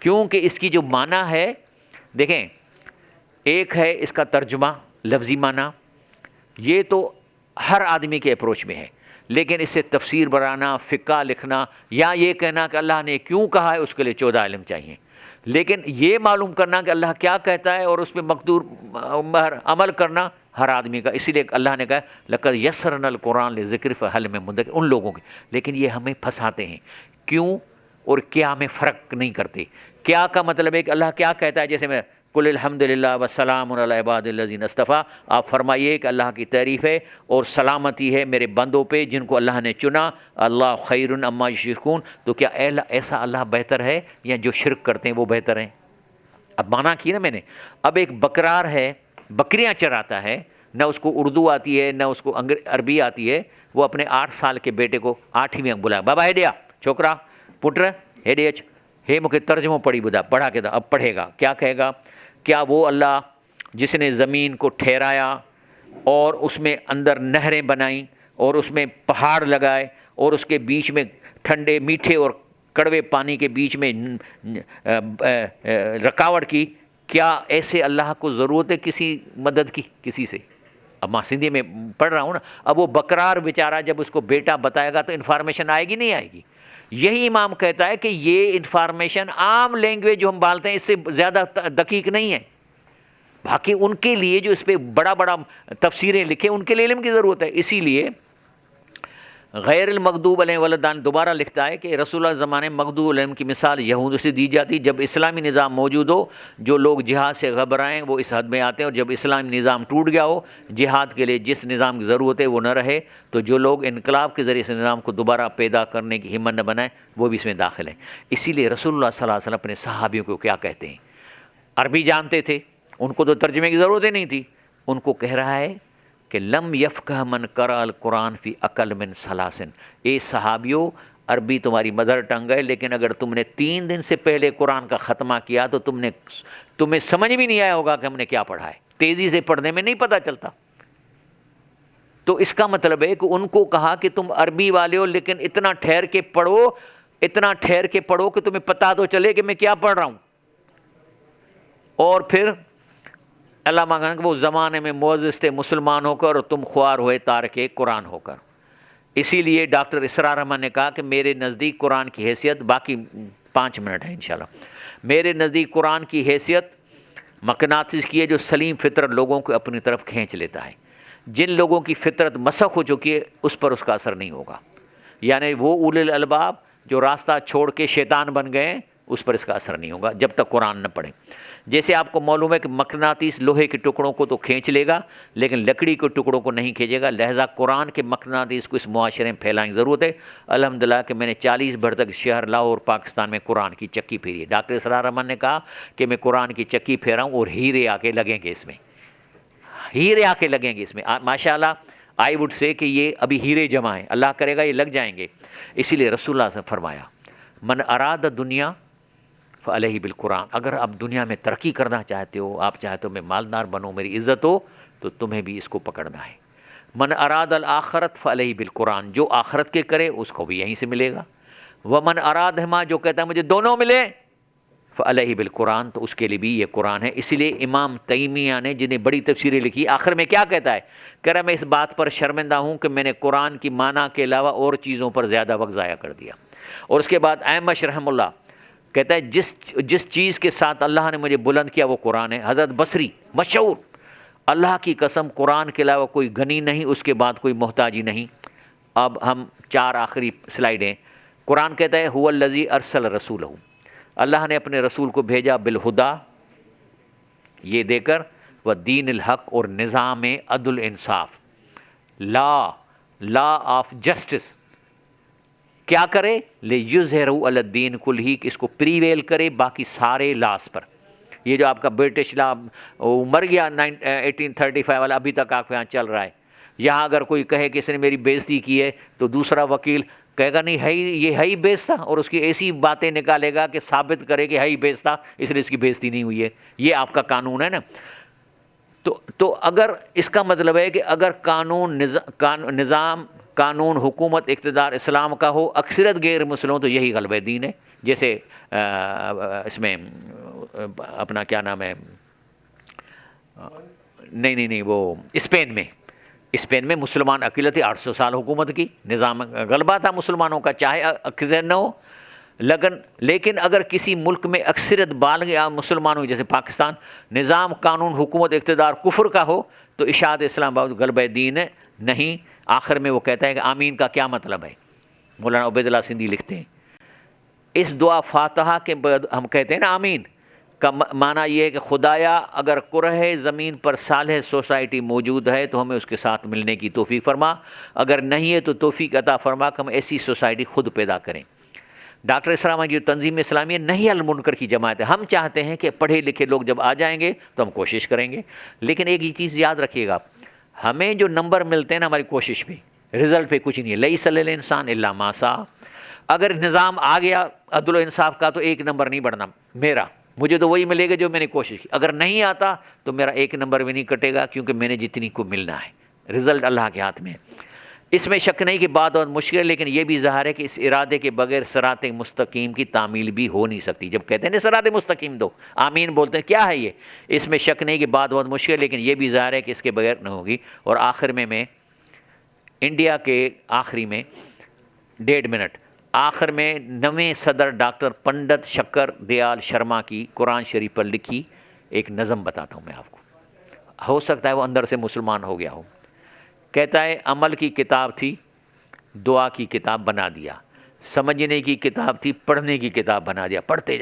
کیونکہ اس کی جو معنی ہے، دیکھیں، ایک ہے اس کا ترجمہ لفظی معنی، یہ تو ہر آدمی کے اپروچ میں ہے. لیکن اس سے تفسیر بنانا، فقہ لکھنا، یا یہ کہنا کہ اللہ نے کیوں کہا ہے، اس کے لیے 14 علم چاہیے. لیکن یہ معلوم کرنا کہ اللہ کیا کہتا ہے اور اس پہ مقدور عمل کرنا، ہر آدمی کا، اسی لیے اللہ نے کہا لقد یسرنا القرآن للذکر فہل من مدکر، ان لوگوں کے، لیکن یہ ہمیں پھنساتے ہیں کیوں اور کیا میں فرق نہیں کرتے۔ کیا کا مطلب ہے کہ اللہ کیا کہتا ہے، جیسے میں قل الحمدللہ والسلام علی عباد الذین اصطفیٰ، آپ فرمائیے کہ اللہ کی تعریف ہے اور سلامتی ہے میرے بندوں پہ جن کو اللہ نے چنا، اللہ خیر اما یشرکون، تو کیا ایسا اللہ بہتر ہے یا جو شرک کرتے ہیں وہ بہتر ہیں؟ اب مانا کی نا میں نے، اب ایک بکرار ہے بکریاں چراتا ہے، نہ اس کو اردو آتی ہے نہ اس کو عربی آتی ہے، وہ اپنے 8 سال کے بیٹے کو 8ویں بلایا، بابا ہیڈیا چھوکرا پٹر ہیڈیچ ہے مجھے ترجمہ پڑھی بدا پڑھا کے دا، اب پڑھے گا کیا کہے گا؟ کیا وہ اللہ جس نے زمین کو ٹھہرایا اور اس میں اندر نہریں بنائیں اور اس میں پہاڑ لگائے اور اس کے بیچ میں ٹھنڈے میٹھے اور کڑوے پانی کے بیچ میں رکاوٹ کی، کیا ایسے اللہ کو ضرورت ہے کسی مدد کی کسی سے؟ اب ماں سندھی میں پڑھ رہا ہوں نا، اب وہ بکرار بیچارہ جب اس کو بیٹا بتائے گا تو انفارمیشن آئے گی نہیں آئے گی؟ یہی امام کہتا ہے کہ یہ انفارمیشن عام لینگویج جو ہم بالتے ہیں اس سے زیادہ دقیق نہیں ہے، باقی ان کے لیے جو اس پہ بڑا بڑا تفسیریں لکھے ان کے لیے علم کی ضرورت ہے۔ اسی لیے غیر المغضوب علیہم ولدان دوبارہ لکھتا ہے کہ رسول اللہ زمانے مغضوب علیہم کی مثال یہود سے دی جاتی، جب اسلامی نظام موجود ہو جو لوگ جہاد سے گھبرائیں وہ اس حد میں آتے ہیں، اور جب اسلامی نظام ٹوٹ گیا ہو جہاد کے لیے جس نظام کی ضرورت ہے وہ نہ رہے تو جو لوگ انقلاب کے ذریعے سے نظام کو دوبارہ پیدا کرنے کی ہمت نہ بنائیں وہ بھی اس میں داخل ہیں۔ اسی لیے رسول اللہ صلی اللہ علیہ وسلم اپنے صحابیوں کو کیا کہتے ہیں؟ عربی جانتے تھے، ان کو تو ترجمے کی ضرورت ہی نہیں تھی، ان کو کہہ رہا ہے کہ لم یفقہ من قرأ القرآن فی اقل من ثلاثن، اے صحابیو عربی تمہاری مدر ٹنگ ہے لیکن اگر تم نے 3 دن سے پہلے قرآن کا ختمہ کیا تو تمہیں سمجھ بھی نہیں آیا ہوگا کہ ہم نے کیا پڑھا ہے، تیزی سے پڑھنے میں نہیں پتہ چلتا۔ تو اس کا مطلب ہے کہ ان کو کہا کہ تم عربی والے ہو لیکن اتنا ٹھہر کے پڑھو، اتنا ٹھہر کے پڑھو کہ تمہیں پتہ تو چلے کہ میں کیا پڑھ رہا ہوں۔ اور پھر اللہ مانگا کہ وہ زمانے میں معزز تھے مسلمان ہو کر اور تم خوار ہوئے تارک قرآن ہو کر۔ اسی لیے ڈاکٹر اسرار احمد نے کہا کہ میرے نزدیک قرآن کی حیثیت، باقی 5 منٹ ہے انشاءاللہ، میرے نزدیک قرآن کی حیثیت مقناطیس کی ہے جو سلیم فطرت لوگوں کو اپنی طرف کھینچ لیتا ہے۔ جن لوگوں کی فطرت مسخ ہو چکی ہے اس پر اس کا اثر نہیں ہوگا، یعنی وہ اولی الالباب جو راستہ چھوڑ کے شیطان بن گئے ہیں اس پر اس کا اثر نہیں ہوگا جب تک قرآن نہ پڑھیں۔ جیسے آپ کو معلوم ہے کہ مقناطیس لوہے کے ٹکڑوں کو تو کھینچ لے گا لیکن لکڑی کے ٹکڑوں کو نہیں کھینچے گا، لہذا قرآن کے مقناطیس کو اس معاشرے میں پھیلانے کی ضرورت ہے۔ الحمدللہ کہ میں نے 40 بھر تک شہر لاہور پاکستان میں قرآن کی چکی پھیری ہے۔ ڈاکٹر اسرار احمد نے کہا کہ میں قرآن کی چکی پھیراؤں اور ہیرے آ کے لگیں گے اس میں، ہیرے آ کے لگیں گے اس میں، ماشاءاللہ آئی وڈ سے کہ یہ ابھی ہیرے جمع ہیں، اللہ کرے گا یہ لگ جائیں گے۔ اسی لیے رسول اللہ سے فرمایا من اراد دنیا فعلیہ بالقرآن، اگر آپ دنیا میں ترقی کرنا چاہتے ہو، آپ چاہتے ہو میں مالدار بنوں میری عزت ہو تو تمہیں بھی اس کو پکڑنا ہے۔ من اراد الآخرت فعلیہ بالقرآن، جو آخرت کے کرے اس کو بھی یہیں سے ملے گا۔ ومن ارادہما، جو کہتا ہے مجھے دونوں ملے فعلیہ بالقرآن، تو اس کے لیے بھی یہ قرآن ہے۔ اسی لیے امام تیمیہ نے جنہیں بڑی تفسیریں لکھی آخر میں کیا کہتا ہے، کہہ رہا میں اس بات پر شرمندہ ہوں کہ میں نے قرآن کی معنی کے علاوہ اور چیزوں پر زیادہ وقت ضائع کر دیا۔ اور اس کے بعد اعمش رحمہ اللہ کہتا ہے جس چیز کے ساتھ اللہ نے مجھے بلند کیا وہ قرآن ہے۔ حضرت بصری مشہور، اللہ کی قسم قرآن کے علاوہ کوئی غنی نہیں، اس کے بعد کوئی محتاجی نہیں۔ اب ہم 4 آخری سلائیڈیں۔ قرآن کہتا ہے هو الذی ارسل رسولہ، اللہ نے اپنے رسول کو بھیجا بالہدا، یہ دے کر، والدین الحق، اور نظام عدل انصاف، لا آف جسٹس، کیا کرے لیظہرہ علی الدین کلہ، کہ اس کو پریویل کرے باقی سارے لاس پر۔ یہ جو آپ کا برٹش لا مر گیا 1835 والا ابھی تک آپ کے یہاں چل رہا ہے۔ یہاں اگر کوئی کہے کہ اس نے میری بےزتی کی ہے تو دوسرا وکیل کہے گا نہیں ہے یہ ہے ہی بیزتا، اور اس کی ایسی باتیں نکالے گا کہ ثابت کرے کہ ہے ہی بیزتا اس لیے اس کی بےزتی نہیں ہوئی ہے۔ یہ آپ کا قانون ہے نا۔ تو اگر اس کا مطلب ہے کہ اگر نظام قانون حکومت اقتدار اسلام کا ہو، اکثریت غیر مسلموں، تو یہی غلبہ دین ہے۔ جیسے اس میں اپنا کیا نام ہے، نہیں وہ اسپین میں مسلمان اکیلے تھے، 800 سال حکومت کی، نظام غلبہ تھا مسلمانوں کا، چاہے اکثر نہ ہو۔ لیکن اگر کسی ملک میں اکثریت بالغ مسلمانوں جیسے پاکستان نظام قانون حکومت اقتدار کفر کا ہو تو اشاعت اسلام آباد غلبہ دین نہیں۔ آخر میں وہ کہتا ہے کہ آمین کا کیا مطلب ہے؟ مولانا عبید اللہ سندھی لکھتے ہیں اس دعا فاتحہ کے بعد ہم کہتے ہیں نا آمین کا معنی یہ ہے کہ خدایا اگر کرہ زمین پر صالح سوسائٹی موجود ہے تو ہمیں اس کے ساتھ ملنے کی توفیق فرما، اگر نہیں ہے تو توفیق عطا فرما کہ ہم ایسی سوسائٹی خود پیدا کریں۔ ڈاکٹر اسلام کی تنظیم اسلامیہ نہیں المنکر کی جماعت ہے۔ ہم چاہتے ہیں کہ پڑھے لکھے لوگ جب آ جائیں گے تو ہم کوشش کریں گے، لیکن ایک یہ چیز یاد رکھیے گا، ہمیں جو نمبر ملتے ہیں نا ہماری کوشش پہ، رزلٹ پہ کچھ نہیں ہے۔ لیس للانسان الا ما سعی۔ اگر نظام آ گیا عدل و انصاف کا تو ایک نمبر نہیں بڑھنا میرا، مجھے تو وہی ملے گا جو میں نے کوشش کی۔ اگر نہیں آتا تو میرا ایک نمبر بھی نہیں کٹے گا، کیونکہ میں نے جتنی کو ملنا ہے، رزلٹ اللہ کے ہاتھ میں ہے۔ اس میں شک نہیں کہ بات اور مشکل ہے، لیکن یہ بھی ظاہر ہے کہ اس ارادے کے بغیر صراط مستقیم کی تعمیل بھی ہو نہیں سکتی۔ جب کہتے ہیں نا صراط مستقیم دو، آمین بولتے ہیں، کیا ہے یہ؟ اس میں شک نہیں کہ بات بہت مشکل ہے، لیکن یہ بھی ظاہر ہے کہ اس کے بغیر نہ ہوگی۔ اور آخر میں انڈیا کے آخری میں 1.5 منٹ آخر میں نویں صدر ڈاکٹر پنڈت شکر دیال شرما کی قرآن شریف پر لکھی ایک نظم بتاتا ہوں میں آپ کو، ہو سکتا ہے وہ اندر سے مسلمان ہو گیا ہو۔ کہتا ہے عمل کی کتاب تھی دعا کی کتاب بنا دیا، سمجھنے کی کتاب تھی پڑھنے کی کتاب بنا دیا، پڑھتے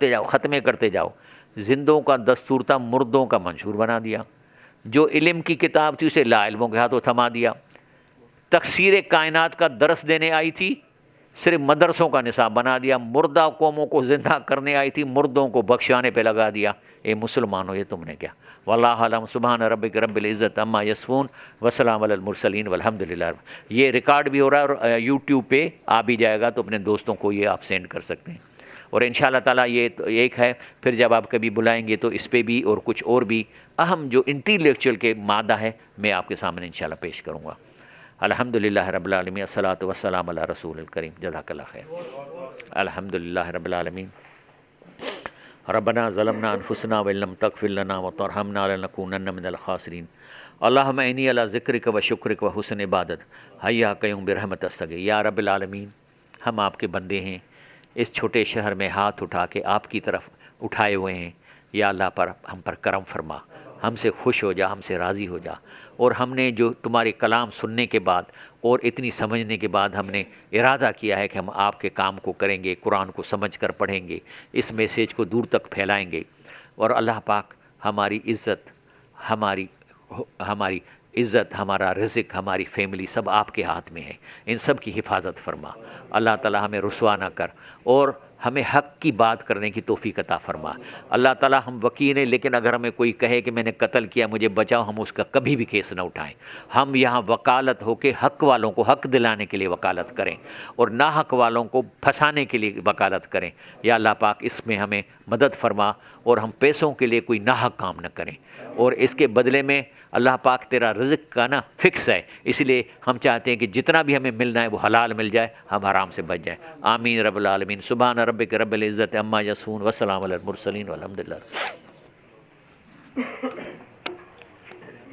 جاؤ ختمے کرتے جاؤ، زندوں کا دستور تھا مردوں کا منشور بنا دیا، جو علم کی کتاب تھی اسے لا علموں کے ہاتھوں تھما دیا، تکثیر کائنات کا درس دینے آئی تھی صرف مدرسوں کا نصاب بنا دیا، مردہ قوموں کو زندہ کرنے آئی تھی مردوں کو بخشانے پہ لگا دیا۔ اے مسلمانوں یہ تم نے کیا؟ واللہ اعلم، سبحان ربک رب العزت عما یصفون وسلام علی المرسلین والحمد للہ۔ یہ ریکارڈ بھی ہو رہا ہے اور یوٹیوب پہ آ بھی جائے گا، تو اپنے دوستوں کو یہ آپ سینڈ کر سکتے ہیں۔ اور انشاءاللہ تعالیٰ یہ تو ایک ہے، پھر جب آپ کبھی بلائیں گے تو اس پہ بھی اور کچھ اور بھی اہم جو انٹیلیکچوئل کے مادہ ہے میں آپ کے سامنے انشاءاللہ پیش کروں گا۔ الحمدللہ رب العالمین، الصلاۃ والسلام علی رسول الکریم، جزاک اللہ خیر۔ الحمدللہ رب العالمین۔ ربنا ظلمنا انفسنا وان لم تغفر لنا وترحمنا لنکونن من الخاسرین۔ اللہم انی علی ذکرک و شکرک و حسن عبادت حیا قیوم برحمت استغیث۔ یا رب العالمین، ہم آپ کے بندے ہیں، اس چھوٹے شہر میں ہاتھ اٹھا کے آپ کی طرف اٹھائے ہوئے ہیں۔ یا اللہ ہم پر کرم فرما، ہم سے خوش ہو جا، ہم سے راضی ہو جا۔ اور ہم نے جو تمہارے کلام سننے کے بعد اور اتنی سمجھنے کے بعد ہم نے ارادہ کیا ہے کہ ہم آپ کے کام کو کریں گے، قرآن کو سمجھ کر پڑھیں گے، اس میسیج کو دور تک پھیلائیں گے۔ اور اللہ پاک ہماری عزت، ہماری عزت، ہمارا رزق، ہماری فیملی سب آپ کے ہاتھ میں ہے، ان سب کی حفاظت فرما۔ اللہ تعالیٰ ہمیں رسوا نہ کر اور ہمیں حق کی بات کرنے کی توفیق عطا فرما۔ اللہ تعالیٰ ہم وکیل ہیں، لیکن اگر ہمیں کوئی کہے کہ میں نے قتل کیا مجھے بچاؤ، ہم اس کا کبھی بھی کیس نہ اٹھائیں۔ ہم یہاں وکالت ہو کے حق والوں کو حق دلانے کے لیے وکالت کریں اور ناحق والوں کو پھنسانے کے لیے وکالت کریں۔ یا اللہ پاک اس میں ہمیں مدد فرما اور ہم پیسوں کے لیے کوئی ناحق کام نہ کریں، اور اس کے بدلے میں اللہ پاک تیرا رزق کا نا فکس ہے، اس لیے ہم چاہتے ہیں کہ جتنا بھی ہمیں ملنا ہے وہ حلال مل جائے، ہم حرام سے بچ جائیں۔ آمین رب العالمین۔ سبحان ربک رب العزت عما یصفون وسلام علی المرسلین والحمد للہ۔